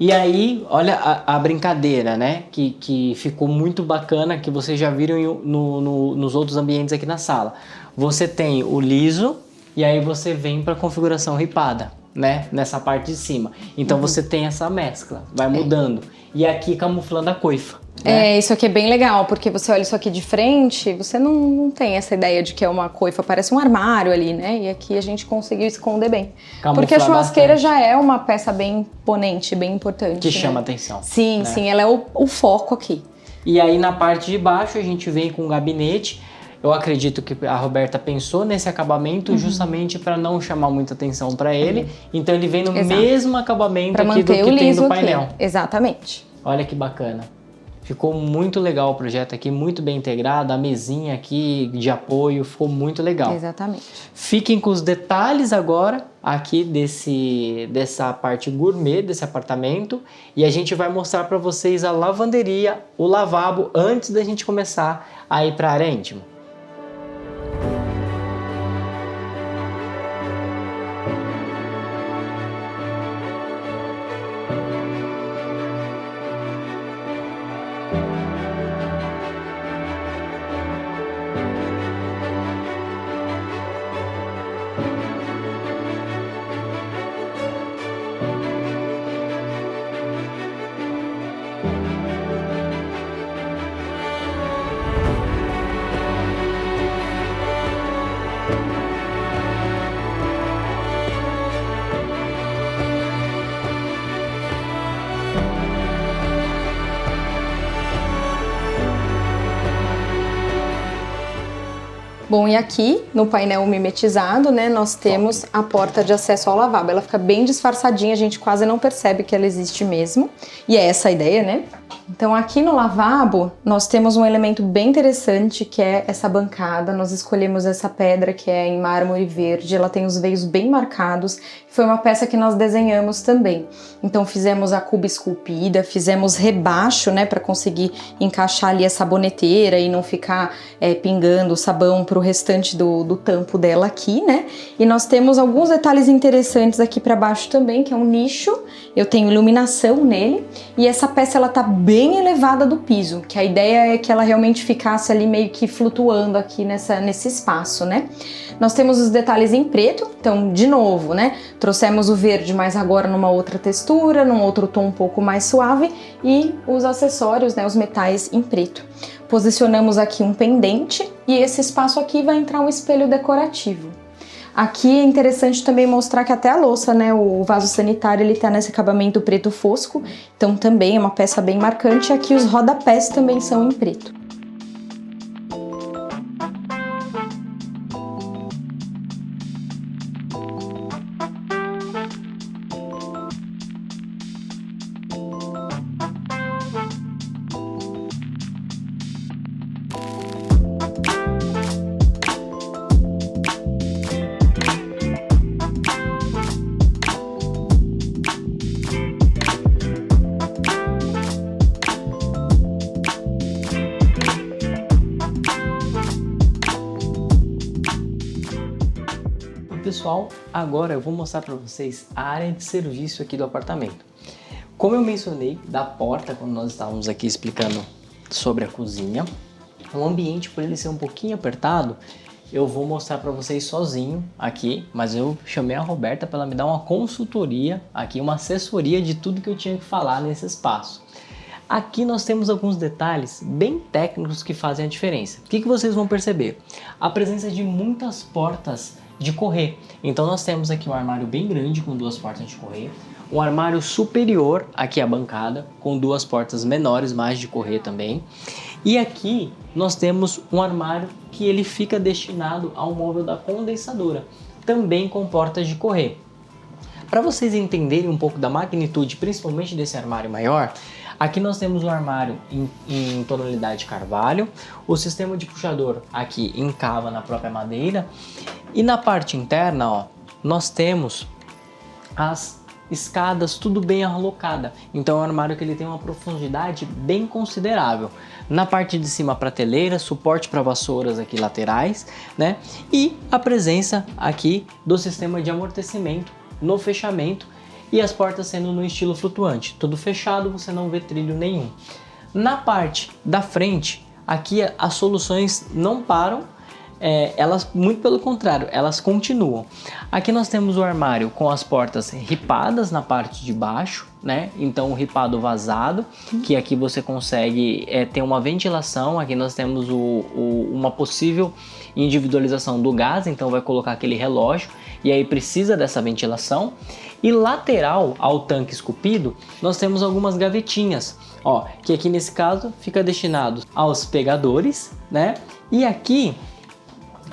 Speaker 1: E aí, olha a brincadeira, né? Que ficou muito bacana, que vocês já viram nos outros ambientes aqui na sala. Você tem o liso e aí você vem para a configuração ripada, né? Nessa parte de cima. Então você tem essa mescla, vai mudando. E aqui camuflando a coifa. Né?
Speaker 2: Isso aqui é bem legal, porque você olha isso aqui de frente, você não tem essa ideia de que é uma coifa, parece um armário ali, né? E aqui a gente conseguiu esconder bem.
Speaker 1: Camuflar
Speaker 2: porque a churrasqueira
Speaker 1: bastante.
Speaker 2: já é uma peça bem imponente, bem importante.
Speaker 1: Que
Speaker 2: né?
Speaker 1: chama atenção.
Speaker 2: Sim,
Speaker 1: né?
Speaker 2: sim, ela é o foco aqui.
Speaker 1: E aí na parte de baixo a gente vem com o gabinete. Eu acredito que a Roberta pensou nesse acabamento justamente para não chamar muita atenção para ele. Então ele vem no mesmo acabamento
Speaker 2: pra
Speaker 1: aqui do que tem do painel.
Speaker 2: Aqui. Exatamente.
Speaker 1: Olha que bacana. Ficou muito legal o projeto aqui, muito bem integrado. A mesinha aqui de apoio ficou muito legal.
Speaker 2: Exatamente.
Speaker 1: Fiquem com os detalhes agora aqui dessa parte gourmet desse apartamento. E a gente vai mostrar para vocês a lavanderia, o lavabo, antes da gente começar a ir para a área íntima.
Speaker 2: Bom, e aqui no painel mimetizado, né, nós temos a porta de acesso ao lavabo. Ela fica bem disfarçadinha, a gente quase não percebe que ela existe mesmo. E é essa a ideia, né? Então aqui no lavabo nós temos um elemento bem interessante que é essa bancada. Nós escolhemos essa pedra que é em mármore verde, ela tem os veios bem marcados. Foi uma peça que nós desenhamos também. Então fizemos a cuba esculpida, fizemos rebaixo, né, para conseguir encaixar ali a saboneteira e não ficar pingando o sabão para o restante do tampo dela aqui, né? E nós temos alguns detalhes interessantes aqui para baixo também, que é um nicho. Eu tenho iluminação nele e essa peça ela tá bem elevada do piso, que a ideia é que ela realmente ficasse ali meio que flutuando aqui nesse espaço, né? Nós temos os detalhes em preto, então de novo, né? Trouxemos o verde, mas agora numa outra textura, num outro tom um pouco mais suave e os acessórios, né? Os metais em preto. Posicionamos aqui um pendente e esse espaço aqui vai entrar um espelho decorativo. Aqui é interessante também mostrar que até a louça, né, o vaso sanitário, ele tá nesse acabamento preto fosco, então também é uma peça bem marcante. Aqui os rodapés também são em preto.
Speaker 1: Pessoal, agora eu vou mostrar para vocês a área de serviço aqui do apartamento. Como eu mencionei da porta quando nós estávamos aqui explicando sobre a cozinha, o ambiente, por ele ser um pouquinho apertado, eu vou mostrar para vocês sozinho aqui, mas eu chamei a Roberta para ela me dar uma consultoria aqui, uma assessoria de tudo que eu tinha que falar nesse espaço. Aqui nós temos alguns detalhes bem técnicos que fazem a diferença. O que vocês vão perceber? A presença de muitas portas de correr. Então nós temos aqui um armário bem grande com 2 portas de correr, um armário superior aqui à bancada com 2 portas menores, mais de correr também. E aqui nós temos um armário que ele fica destinado ao móvel da condensadora, também com portas de correr. Para vocês entenderem um pouco da magnitude, principalmente desse armário maior, aqui nós temos um armário em tonalidade carvalho, o sistema de puxador aqui encava na própria madeira e na parte interna, ó, nós temos as escadas tudo bem alocada. Então é um armário que ele tem uma profundidade bem considerável. Na parte de cima, prateleira, suporte para vassouras aqui laterais, né? E a presença aqui do sistema de amortecimento no fechamento, e as portas sendo no estilo flutuante, tudo fechado, você não vê trilho nenhum. Na parte da frente, aqui as soluções não param, elas, muito pelo contrário, elas continuam. Aqui nós temos o armário com as portas ripadas na parte de baixo, né? Então o ripado vazado, que aqui você consegue ter uma ventilação. Aqui nós temos uma possível individualização do gás, então vai colocar aquele relógio e aí precisa dessa ventilação. E lateral ao tanque esculpido, nós temos algumas gavetinhas, ó, que aqui nesse caso fica destinado aos pegadores, né? E aqui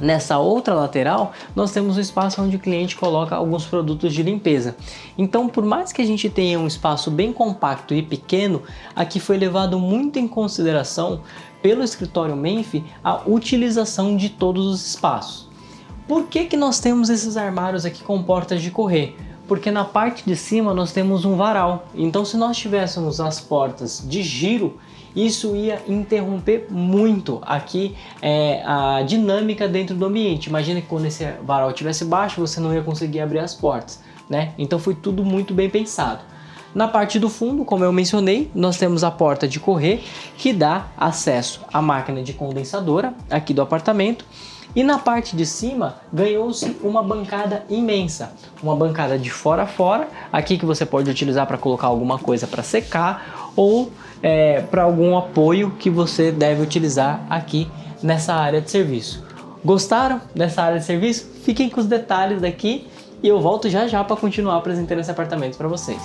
Speaker 1: nessa outra lateral, nós temos um espaço onde o cliente coloca alguns produtos de limpeza. Então, por mais que a gente tenha um espaço bem compacto e pequeno, aqui foi levado muito em consideração pelo escritório Menf a utilização de todos os espaços. Por que nós temos esses armários aqui com portas de correr? Porque na parte de cima nós temos um varal. Então, se nós tivéssemos as portas de giro, isso ia interromper muito aqui a dinâmica dentro do ambiente. Imagina que quando esse varal estivesse baixo, você não ia conseguir abrir as portas, né? Então foi tudo muito bem pensado. Na parte do fundo, como eu mencionei, nós temos a porta de correr que dá acesso à máquina de condensadora aqui do apartamento. E na parte de cima ganhou-se uma bancada imensa, uma bancada de fora a fora, aqui que você pode utilizar para colocar alguma coisa para secar ou para algum apoio que você deve utilizar aqui nessa área de serviço. Gostaram dessa área de serviço? Fiquem com os detalhes daqui e eu volto já já para continuar apresentando esse apartamento para vocês.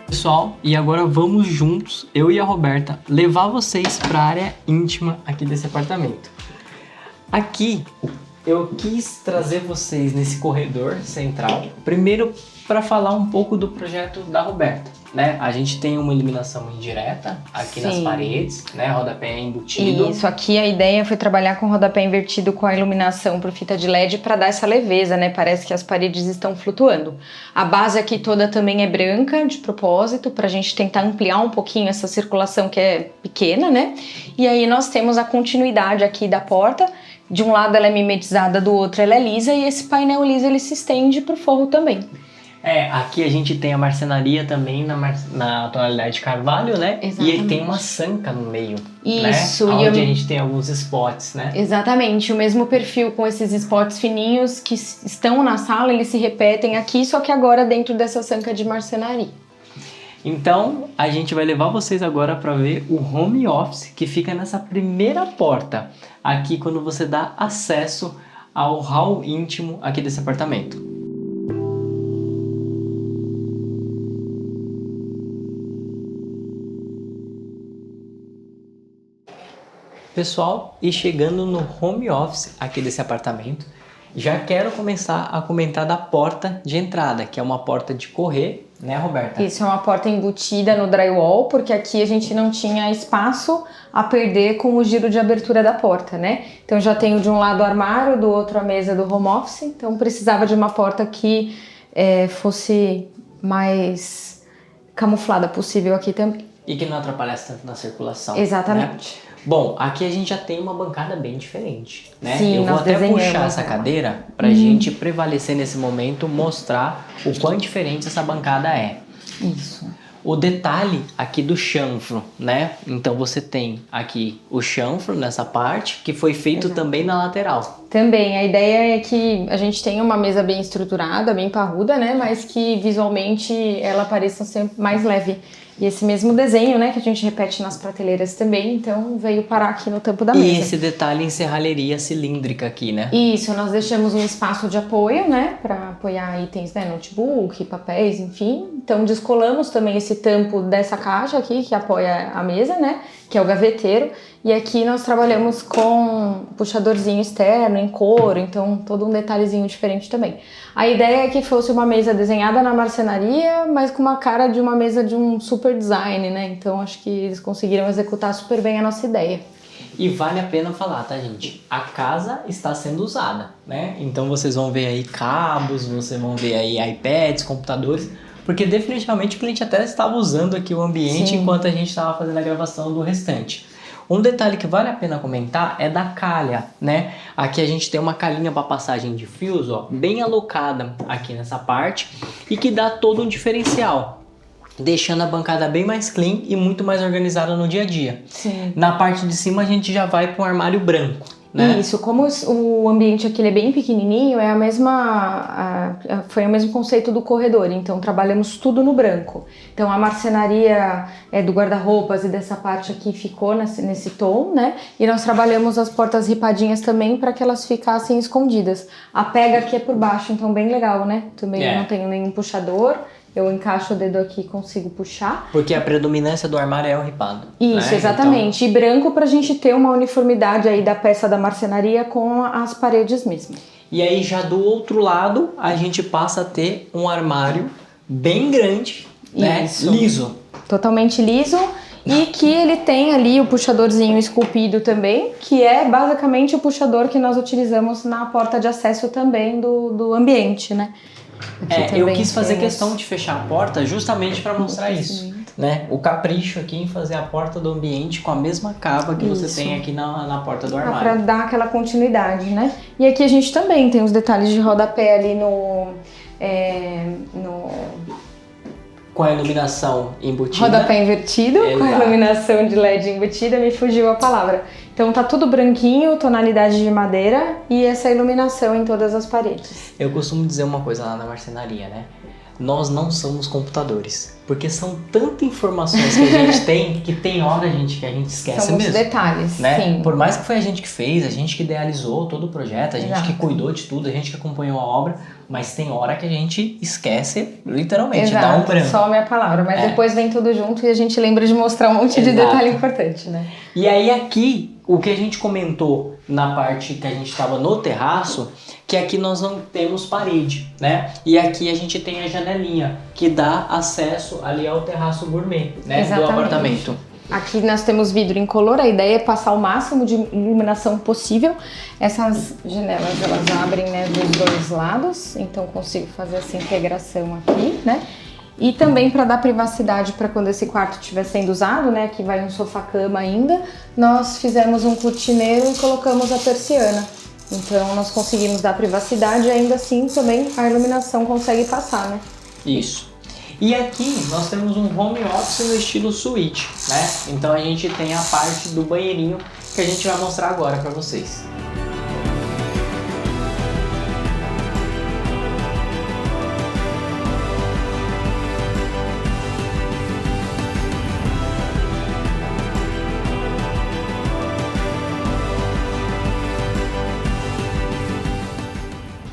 Speaker 1: Pessoal, e agora vamos juntos, eu e a Roberta, levar vocês para a área íntima aqui desse apartamento. Aqui eu quis trazer vocês nesse corredor central, primeiro para falar um pouco do projeto da Roberta, né? A gente tem uma iluminação indireta aqui nas paredes, né? Rodapé embutido.
Speaker 2: Isso, aqui a ideia foi trabalhar com rodapé invertido com a iluminação por fita de LED para dar essa leveza, né? Parece que as paredes estão flutuando. A base aqui toda também é branca, de propósito, para a gente tentar ampliar um pouquinho essa circulação que é pequena, né? E aí nós temos a continuidade aqui da porta. De um lado ela é mimetizada, do outro ela é lisa, e esse painel liso ele se estende para o forro também.
Speaker 1: Aqui a gente tem a marcenaria também na tonalidade de carvalho, né?
Speaker 2: Exatamente.
Speaker 1: E tem uma sanca no meio,
Speaker 2: isso,
Speaker 1: né? Onde a gente tem alguns spots, né?
Speaker 2: Exatamente, o mesmo perfil com esses spots fininhos que estão na sala, eles se repetem aqui, só que agora dentro dessa sanca de marcenaria.
Speaker 1: Então, a gente vai levar vocês agora para ver o home office que fica nessa primeira porta, aqui quando você dá acesso ao hall íntimo aqui desse apartamento. Pessoal, e chegando no home office aqui desse apartamento, já quero começar a comentar da porta de entrada, que é uma porta de correr, né, Roberta?
Speaker 2: Isso, é uma porta embutida no drywall, porque aqui a gente não tinha espaço a perder com o giro de abertura da porta, né? Então já tenho de um lado o armário, do outro a mesa do home office, então precisava de uma porta que fosse mais camuflada possível aqui também.
Speaker 1: E que não atrapalhasse tanto na circulação.
Speaker 2: Exatamente.
Speaker 1: Né? Bom, aqui a gente já tem uma bancada bem diferente, né?
Speaker 2: Sim,
Speaker 1: eu vou até puxar essa
Speaker 2: ela.
Speaker 1: cadeira pra gente prevalecer nesse momento, mostrar o quão diferente essa bancada é.
Speaker 2: Isso.
Speaker 1: O detalhe aqui do chanfro, né? Então você tem aqui o chanfro nessa parte, que foi feito também na lateral.
Speaker 2: Também, a ideia é que a gente tenha uma mesa bem estruturada, bem parruda, né? Mas que visualmente ela pareça sempre mais leve. E esse mesmo desenho, né, que a gente repete nas prateleiras também, então veio parar aqui no tampo da mesa.
Speaker 1: E esse detalhe em serralheria cilíndrica aqui, né?
Speaker 2: Isso, nós deixamos um espaço de apoio, né, para apoiar itens, né, notebook, papéis, enfim. Então descolamos também esse tampo dessa caixa aqui, que apoia a mesa, né, que é o gaveteiro. E aqui nós trabalhamos com puxadorzinho externo, em couro, então todo um detalhezinho diferente também. A ideia é que fosse uma mesa desenhada na marcenaria, mas com uma cara de uma mesa de um super design, né? Então acho que eles conseguiram executar super bem a nossa ideia.
Speaker 1: E vale a pena falar, tá, gente? A casa está sendo usada, né? Então vocês vão ver aí cabos, vocês vão ver aí iPads, computadores, porque definitivamente o cliente até estava usando aqui o ambiente
Speaker 2: Sim.
Speaker 1: enquanto a gente estava fazendo a gravação do restante. Um detalhe que vale a pena comentar é da calha, né? Aqui a gente tem uma calhinha para passagem de fios, ó, bem alocada aqui nessa parte e que dá todo um diferencial, deixando a bancada bem mais clean e muito mais organizada no dia a dia.
Speaker 2: Sim.
Speaker 1: Na parte de cima a gente já vai para um armário branco, né?
Speaker 2: Isso, como o ambiente aqui ele é bem pequenininho, é foi o mesmo conceito do corredor, então trabalhamos tudo no branco. Então a marcenaria do guarda-roupas e dessa parte aqui ficou nesse tom, né? E nós trabalhamos as portas ripadinhas também para que elas ficassem escondidas. A pega aqui é por baixo, então bem legal, né? Também eu não tenho nenhum puxador. Eu encaixo o dedo aqui e consigo puxar.
Speaker 1: Porque a predominância do armário é o ripado.
Speaker 2: Isso,
Speaker 1: né?
Speaker 2: exatamente.
Speaker 1: Então...
Speaker 2: E branco pra gente ter uma uniformidade aí da peça da marcenaria com as paredes mesmo.
Speaker 1: E aí já do outro lado, a gente passa a ter um armário bem grande, né? Liso.
Speaker 2: Totalmente liso. E que ele tem ali o puxadorzinho esculpido também, que é basicamente o puxador que nós utilizamos na porta de acesso também do ambiente, né?
Speaker 1: Eu quis fazer questão de fechar a porta justamente para mostrar isso, né? O capricho aqui em fazer a porta do ambiente com a mesma cava que você tem aqui na porta do armário.
Speaker 2: Para dar aquela continuidade, né? E aqui a gente também tem os detalhes de rodapé ali
Speaker 1: com a iluminação embutida.
Speaker 2: Rodapé invertido, com a iluminação de LED embutida, me fugiu a palavra. Então tá tudo branquinho, tonalidade de madeira e essa iluminação em todas as paredes.
Speaker 1: Eu costumo dizer uma coisa lá na marcenaria, né? Nós não somos computadores, porque são tantas informações que a gente tem que tem hora, gente, que a gente esquece
Speaker 2: São
Speaker 1: mesmo.
Speaker 2: São os detalhes,
Speaker 1: né?
Speaker 2: sim.
Speaker 1: Por mais que foi a gente que fez, a gente que idealizou todo o projeto, a gente que cuidou de tudo, a gente que acompanhou a obra, mas tem hora que a gente esquece, literalmente, dá um branco.
Speaker 2: Some a palavra, mas depois vem tudo junto e a gente lembra de mostrar um monte de detalhe importante, né?
Speaker 1: E aí aqui, o que a gente comentou na parte que a gente estava no terraço, que aqui nós não temos parede, né? E aqui a gente tem a janelinha, que dá acesso ali ao terraço gourmet, né?
Speaker 2: Exatamente.
Speaker 1: Do apartamento.
Speaker 2: Aqui nós temos vidro incolor, a ideia é passar o máximo de iluminação possível. Essas janelas, elas abrem, né, dos dois lados, então consigo fazer essa integração aqui, né? E também para dar privacidade para quando esse quarto estiver sendo usado, né? Aqui vai um sofá-cama ainda, nós fizemos um cortineiro e colocamos a persiana. Então nós conseguimos dar privacidade e ainda assim também a iluminação consegue passar, né?
Speaker 1: Isso. E aqui nós temos um home office no estilo suíte, né? Então a gente tem a parte do banheirinho que a gente vai mostrar agora para vocês.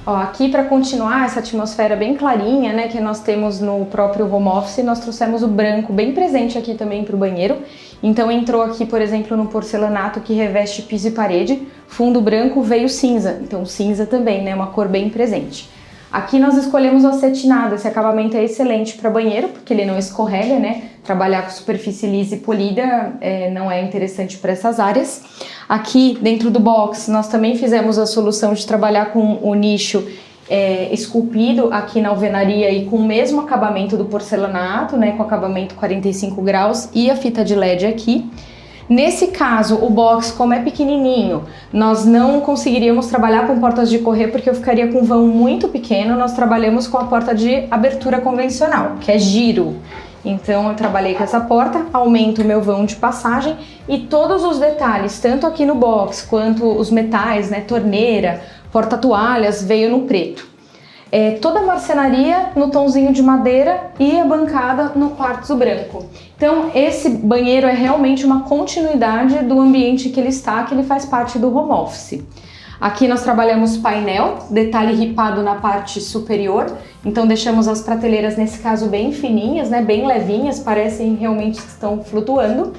Speaker 2: Ó, aqui para continuar essa atmosfera bem clarinha, né, que nós temos no próprio home office, nós trouxemos o branco bem presente aqui também para o banheiro. Então entrou aqui, por exemplo, no porcelanato que reveste piso e parede, fundo branco veio cinza, então cinza também, né, uma cor bem presente. Aqui nós escolhemos o acetinado, esse acabamento é excelente para banheiro, porque ele não escorrega, né? Trabalhar com superfície lisa e polida não é interessante para essas áreas. Aqui dentro do box nós também fizemos a solução de trabalhar com o nicho esculpido aqui na alvenaria e com o mesmo acabamento do porcelanato, né? Com acabamento 45 graus e a fita de LED aqui. Nesse caso, o box, como é pequenininho, nós não conseguiríamos trabalhar com portas de correr porque eu ficaria com um vão muito pequeno. Nós trabalhamos com a porta de abertura convencional, que é giro. Então eu trabalhei com essa porta, aumento o meu vão de passagem e todos os detalhes, tanto aqui no box quanto os metais, né, torneira, porta-toalhas, veio no preto. Toda a marcenaria no tomzinho de madeira e a bancada no quartzo branco. Então esse banheiro é realmente uma continuidade do ambiente que ele está, que ele faz parte do home office. Aqui nós trabalhamos painel, detalhe ripado na parte superior, então deixamos as prateleiras nesse caso bem fininhas, né, bem levinhas, parecem realmente que estão flutuando.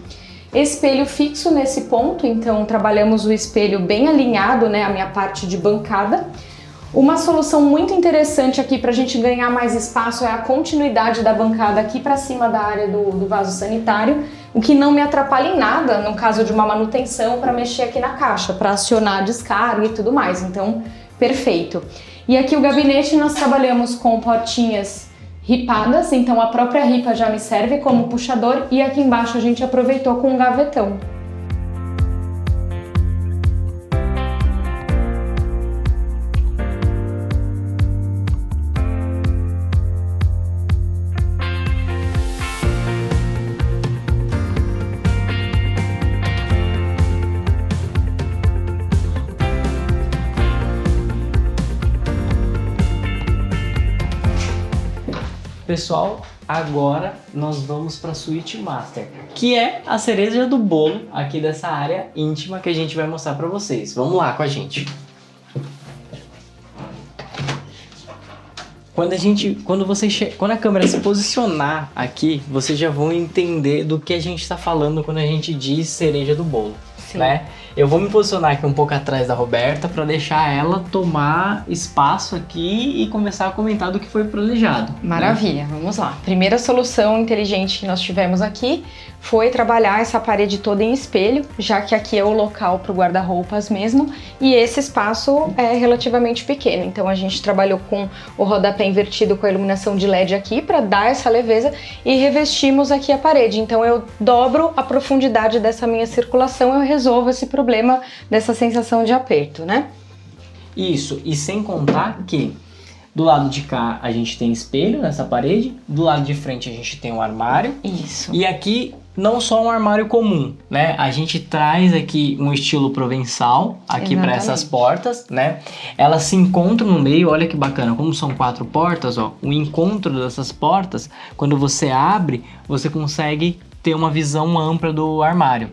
Speaker 2: Espelho fixo nesse ponto, então trabalhamos o espelho bem alinhado, né, a minha parte de bancada. Uma solução muito interessante aqui para a gente ganhar mais espaço é a continuidade da bancada aqui para cima da área do vaso sanitário, o que não me atrapalha em nada no caso de uma manutenção para mexer aqui na caixa, para acionar a descarga e tudo mais. Então, perfeito. E aqui o gabinete nós trabalhamos com portinhas ripadas, então a própria ripa já me serve como puxador e aqui embaixo a gente aproveitou com um gavetão.
Speaker 1: Pessoal, agora nós vamos para a suíte master, que é a cereja do bolo aqui dessa área íntima que a gente vai mostrar para vocês. Vamos lá com a gente. Quando a câmera se posicionar aqui, vocês já vão entender do que a gente está falando quando a gente diz cereja do bolo, né? Eu vou me posicionar aqui um pouco atrás da Roberta para deixar ela tomar espaço aqui e começar a comentar do que foi planejado.
Speaker 2: Maravilha, vamos lá. Primeira solução inteligente que nós tivemos aqui foi trabalhar essa parede toda em espelho, já que aqui é o local para o guarda-roupas mesmo, e esse espaço é relativamente pequeno. Então a gente trabalhou com o rodapé invertido com a iluminação de LED aqui para dar essa leveza e revestimos aqui a parede. Então eu dobro a profundidade dessa minha circulação, eu resolvo esse problema dessa sensação de aperto, né?
Speaker 1: Isso, e sem contar que do lado de cá a gente tem espelho nessa parede, do lado de frente a gente tem um armário.
Speaker 2: Isso.
Speaker 1: E aqui não só um armário comum, né? A gente traz aqui um estilo provençal aqui para essas portas, né? Elas se encontram no meio, olha que bacana, como são 4 portas, ó, o encontro dessas portas, quando você abre, você consegue ter uma visão ampla do armário.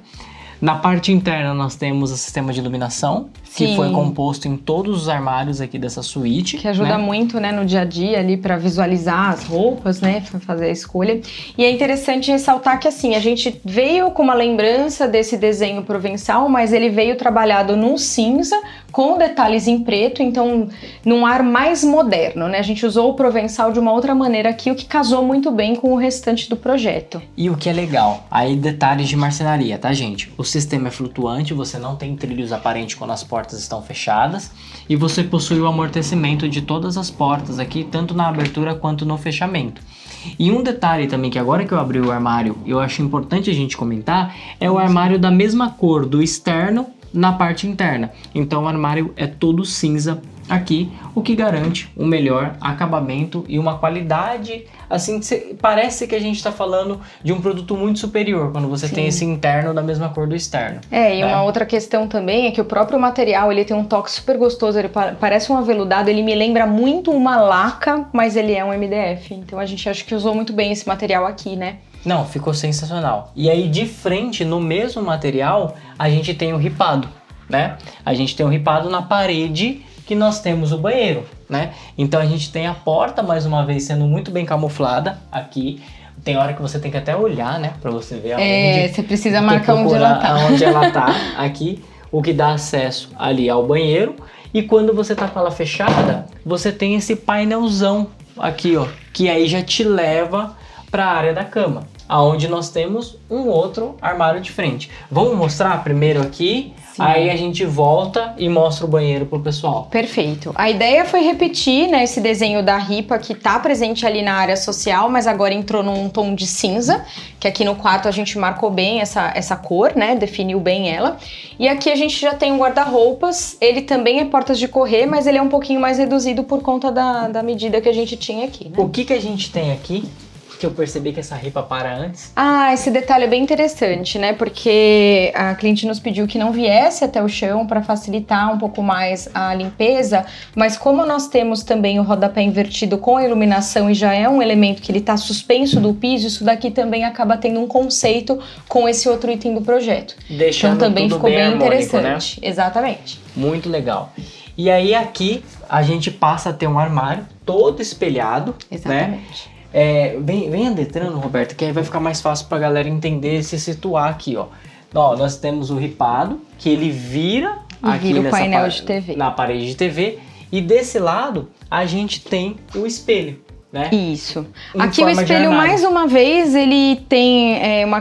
Speaker 1: Na parte interna nós temos o sistema de iluminação, que foi composto em todos os armários aqui dessa suíte.
Speaker 2: Que ajuda muito, né, no dia a dia ali para visualizar as roupas, né, para fazer a escolha. E é interessante ressaltar que assim, a gente veio com uma lembrança desse desenho provençal, mas ele veio trabalhado num cinza com detalhes em preto, então num ar mais moderno, né? A gente usou o provençal de uma outra maneira aqui, o que casou muito bem com o restante do projeto.
Speaker 1: E o que é legal, aí detalhes de marcenaria, tá, gente? O sistema é flutuante, você não tem trilhos aparentes quando as portas estão fechadas e você possui o amortecimento de todas as portas aqui, tanto na abertura quanto no fechamento. E um detalhe também que agora que eu abri o armário, eu acho importante a gente comentar, é o armário da mesma cor do externo na parte interna. Então o armário é todo cinza aqui, o que garante um melhor acabamento e uma qualidade, assim, parece que a gente está falando de um produto muito superior quando você tem esse interno da mesma cor do externo.
Speaker 2: E uma outra questão também é que o próprio material, ele tem um toque super gostoso, ele parece um aveludado, ele me lembra muito uma laca, mas ele é um MDF, então a gente acha que usou muito bem esse material aqui, né?
Speaker 1: Não, ficou sensacional. E aí de frente, no mesmo material, a gente tem o ripado, né? A gente tem o ripado na parede que nós temos o banheiro, né? Então a gente tem a porta, mais uma vez, sendo muito bem camuflada aqui. Tem hora que você tem que até olhar, né? Pra você ver aonde...
Speaker 2: você precisa marcar onde ela tá.
Speaker 1: Onde ela tá, aqui, o que dá acesso ali ao banheiro. E quando você tá com ela fechada, você tem esse painelzão aqui, ó, que aí já te leva para a área da cama, aonde nós temos um outro armário de frente. Vamos mostrar primeiro aqui, aí a gente volta e mostra o banheiro pro pessoal.
Speaker 2: Perfeito. A ideia foi repetir, né, esse desenho da ripa que tá presente ali na área social, mas agora entrou num tom de cinza, que aqui no quarto a gente marcou bem essa cor, né, definiu bem ela. E aqui a gente já tem um guarda-roupas, ele também é portas de correr, mas ele é um pouquinho mais reduzido por conta da medida que a gente tinha aqui, né?
Speaker 1: O que a gente tem aqui? Que eu percebi que essa ripa para antes.
Speaker 2: Esse detalhe é bem interessante, né? Porque a cliente nos pediu que não viesse até o chão para facilitar um pouco mais a limpeza, mas como nós temos também o rodapé invertido com a iluminação e já é um elemento que ele está suspenso do piso, isso daqui também acaba tendo um conceito com esse outro item do projeto.
Speaker 1: Deixando
Speaker 2: então também
Speaker 1: tudo
Speaker 2: ficou bem
Speaker 1: harmônico,
Speaker 2: interessante.
Speaker 1: Né?
Speaker 2: Exatamente.
Speaker 1: Muito legal. E aí aqui a gente passa a ter um armário todo espelhado,
Speaker 2: Exatamente.
Speaker 1: Né? Vem adentrando, Roberto, que aí vai ficar mais fácil pra galera entender, se situar aqui, ó. Nós temos o ripado, que ele vira aqui
Speaker 2: o painel de TV.
Speaker 1: na parede de TV, E desse lado, a gente tem o espelho, né?
Speaker 2: Isso. Aqui o espelho, mais uma vez, ele tem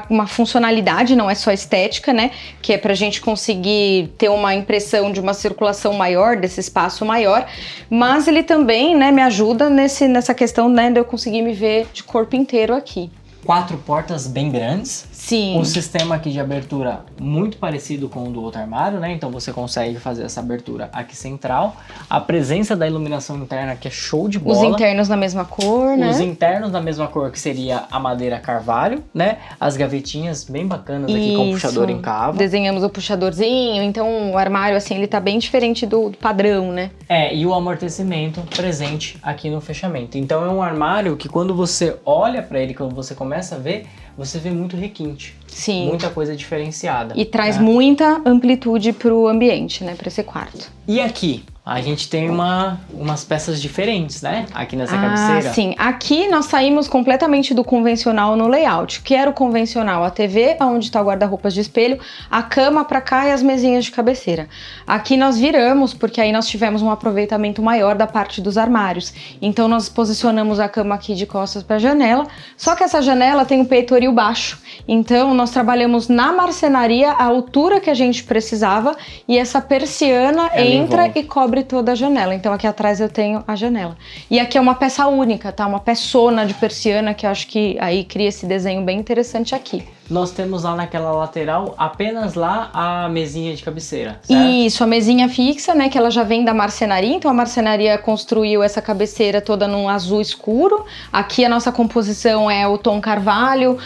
Speaker 2: uma funcionalidade, não é só estética, né? Que é pra gente conseguir ter uma impressão de uma circulação maior, desse espaço maior, mas ele também, né, me ajuda nessa questão, né, de eu conseguir me ver de corpo inteiro aqui.
Speaker 1: 4 portas bem grandes.
Speaker 2: Sim.
Speaker 1: Um sistema aqui de abertura muito parecido com o do outro armário, né? Então você consegue fazer essa abertura aqui central. A presença da iluminação interna que é show de bola.
Speaker 2: Os internos na mesma cor, né?
Speaker 1: Os internos da mesma cor, que seria a madeira carvalho, né? As gavetinhas bem bacanas aqui com o puxador em cava.
Speaker 2: Desenhamos o puxadorzinho, então o armário, assim, ele tá bem diferente do padrão, né?
Speaker 1: E o amortecimento presente aqui no fechamento. Então é um armário que quando você olha pra ele, quando você começa a ver, você vê muito requinte.
Speaker 2: Sim.
Speaker 1: Muita coisa diferenciada.
Speaker 2: E traz muita amplitude pro ambiente, né? Pra esse quarto.
Speaker 1: E aqui? A gente tem umas peças diferentes, né? Aqui nessa cabeceira.
Speaker 2: Sim. Aqui nós saímos completamente do convencional no layout. Que era o convencional? A TV, onde está o guarda-roupas de espelho, a cama pra cá e as mesinhas de cabeceira. Aqui nós viramos, porque aí nós tivemos um aproveitamento maior da parte dos armários. Então nós posicionamos a cama aqui de costas pra janela. Só que essa janela tem um peitoril baixo. Então nós trabalhamos na marcenaria a altura que a gente precisava e essa persiana entra e cobre toda a janela. Então aqui atrás eu tenho a janela. E aqui é uma peça única, tá? Uma peçona de persiana que eu acho que aí cria esse desenho bem interessante aqui.
Speaker 1: Nós temos lá naquela lateral, apenas lá, a mesinha de cabeceira, certo?
Speaker 2: Isso, a mesinha fixa, né, que ela já vem da marcenaria, então a marcenaria construiu essa cabeceira toda num azul escuro. Aqui a nossa composição é o tom carvalho,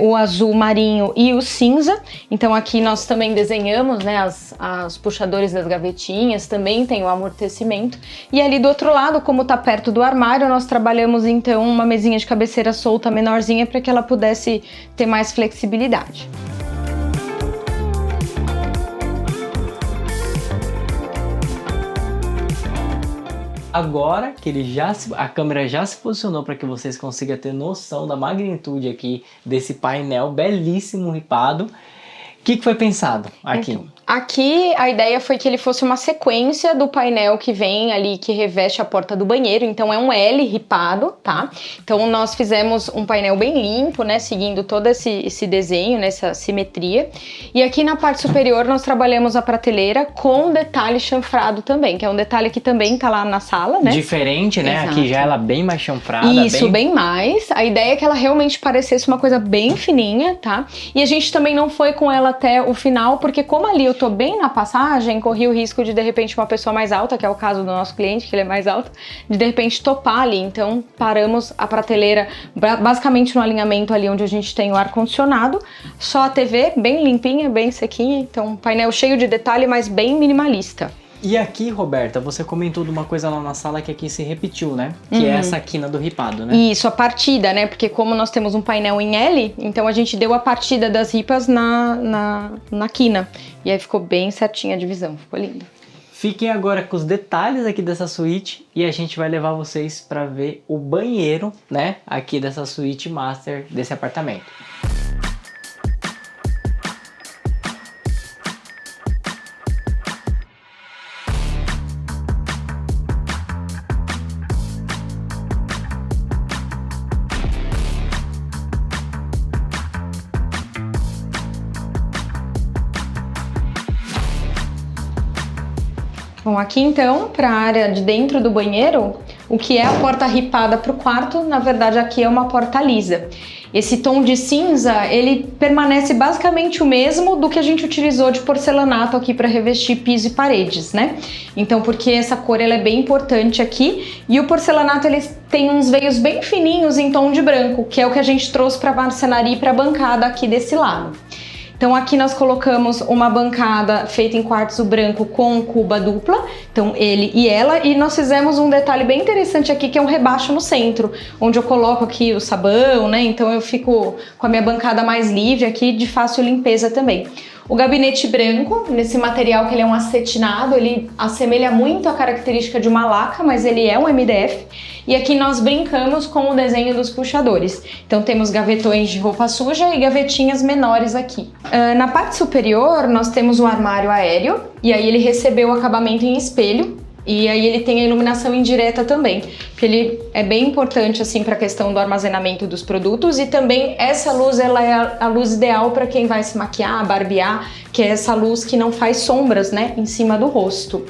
Speaker 2: o azul marinho e o cinza. Então aqui nós também desenhamos, né, os puxadores das gavetinhas, também tem o amortecimento. E ali do outro lado, como tá perto do armário, nós trabalhamos então uma mesinha de cabeceira solta menorzinha para que ela pudesse ter mais flexibilidade.
Speaker 1: Agora que a câmera já se posicionou para que vocês consigam ter noção da magnitude aqui desse painel belíssimo ripado, o que foi pensado aqui?
Speaker 2: Então, aqui a ideia foi que ele fosse uma sequência do painel que vem ali, que reveste a porta do banheiro, então é um L ripado, tá? Então nós fizemos um painel bem limpo, né, seguindo todo esse desenho, nessa simetria. E aqui na parte superior nós trabalhamos a prateleira com detalhe chanfrado também, que é um detalhe que também tá lá na sala, né?
Speaker 1: Diferente, né?
Speaker 2: Exato.
Speaker 1: Aqui já ela bem mais chanfrada.
Speaker 2: Isso, bem mais. A ideia é que ela realmente parecesse uma coisa bem fininha, tá? E a gente também não foi com ela até o final, porque como ali eu tô bem na passagem, corri o risco de repente uma pessoa mais alta, que é o caso do nosso cliente, que ele é mais alto, de repente topar ali. Então paramos a prateleira basicamente no alinhamento ali onde a gente tem o ar-condicionado, só a TV bem limpinha, bem sequinha, então um painel cheio de detalhe, mas bem minimalista.
Speaker 1: E aqui, Roberta, você comentou de uma coisa lá na sala que aqui se repetiu, né? Que é essa quina do ripado, né?
Speaker 2: Isso, a partida, né? Porque como nós temos um painel em L, então a gente deu a partida das ripas na quina. E aí ficou bem certinha a divisão, ficou lindo.
Speaker 1: Fiquem agora com os detalhes aqui dessa suíte e a gente vai levar vocês para ver o banheiro, né? Aqui dessa suíte master desse apartamento.
Speaker 2: Bom, aqui então, para a área de dentro do banheiro, o que é a porta ripada para o quarto, na verdade aqui é uma porta lisa. Esse tom de cinza, ele permanece basicamente o mesmo do que a gente utilizou de porcelanato aqui para revestir piso e paredes, né? Então, porque essa cor ela é bem importante aqui, e o porcelanato ele tem uns veios bem fininhos em tom de branco, que é o que a gente trouxe para a marcenaria e para a bancada aqui desse lado. Então aqui nós colocamos uma bancada feita em quartzo branco com cuba dupla, então ele e ela, e nós fizemos um detalhe bem interessante aqui que é um rebaixo no centro, onde eu coloco aqui o sabão, né? Então eu fico com a minha bancada mais livre aqui, de fácil limpeza também. O gabinete branco, nesse material que ele é um acetinado, ele assemelha muito a característica de uma laca, mas ele é um MDF. E aqui nós brincamos com o desenho dos puxadores. Então temos gavetões de roupa suja e gavetinhas menores aqui. Na parte superior nós temos o armário aéreo, e aí ele recebeu o acabamento em espelho. E aí ele tem a iluminação indireta também, que ele é bem importante assim para a questão do armazenamento dos produtos, e também essa luz ela é a luz ideal para quem vai se maquiar, barbear, que é essa luz que não faz sombras, né, em cima do rosto.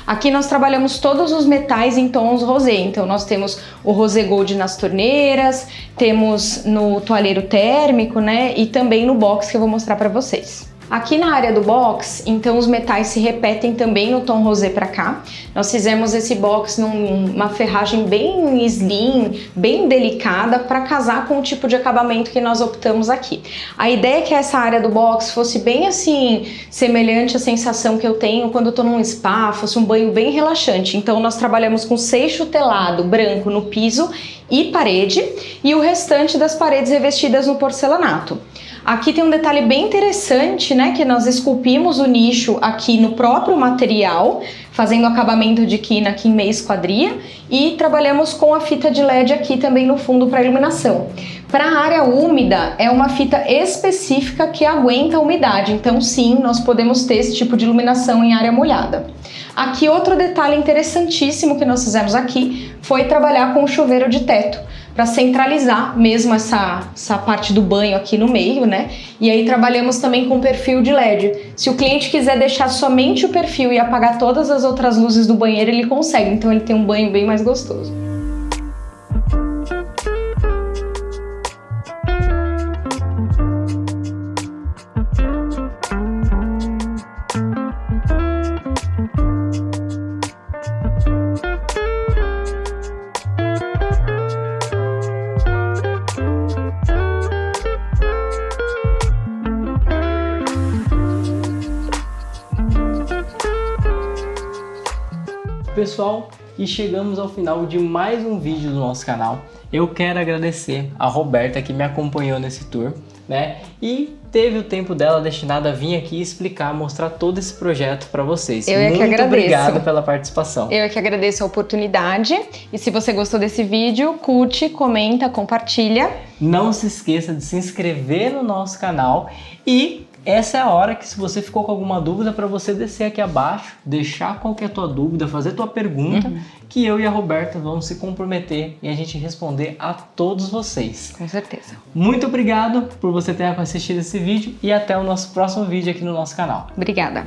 Speaker 2: Aqui nós trabalhamos todos os metais em tons rosé, então nós temos o rosé gold nas torneiras, temos no toalheiro térmico, né, e também no box que eu vou mostrar para vocês. Aqui na área do box, então os metais se repetem também no tom rosé para cá. Nós fizemos esse box numa ferragem bem slim, bem delicada, para casar com o tipo de acabamento que nós optamos aqui. A ideia é que essa área do box fosse bem assim, semelhante à sensação que eu tenho quando eu tô num spa, fosse um banho bem relaxante. Então nós trabalhamos com seixo telado branco no piso e parede, e o restante das paredes revestidas no porcelanato. Aqui tem um detalhe bem interessante, né, que nós esculpimos o nicho aqui no próprio material, fazendo acabamento de quina aqui em meia esquadria, e trabalhamos com a fita de LED aqui também no fundo para iluminação. Para a área úmida, é uma fita específica que aguenta a umidade, então sim, nós podemos ter esse tipo de iluminação em área molhada. Aqui outro detalhe interessantíssimo que nós fizemos aqui foi trabalhar com o chuveiro de teto, para centralizar mesmo essa parte do banho aqui no meio, né? E aí trabalhamos também com perfil de LED. Se o cliente quiser deixar somente o perfil e apagar todas as outras luzes do banheiro, ele consegue, então ele tem um banho bem mais gostoso.
Speaker 1: Pessoal, e chegamos ao final de mais um vídeo do nosso canal. Eu quero agradecer a Roberta que me acompanhou nesse tour, né? E teve o tempo dela destinado a vir aqui explicar, mostrar todo esse projeto para vocês. Muito obrigado pela participação.
Speaker 2: Eu é que agradeço a oportunidade. E se você gostou desse vídeo, curte, comenta, compartilha.
Speaker 1: Não se esqueça de se inscrever no nosso canal e essa é a hora que, se você ficou com alguma dúvida, para você descer aqui abaixo, deixar qual que é a tua dúvida, fazer tua pergunta, que eu e a Roberta vamos se comprometer e a gente responder a todos vocês.
Speaker 2: Com certeza.
Speaker 1: Muito obrigado por você ter assistido esse vídeo e até o nosso próximo vídeo aqui no nosso canal.
Speaker 2: Obrigada.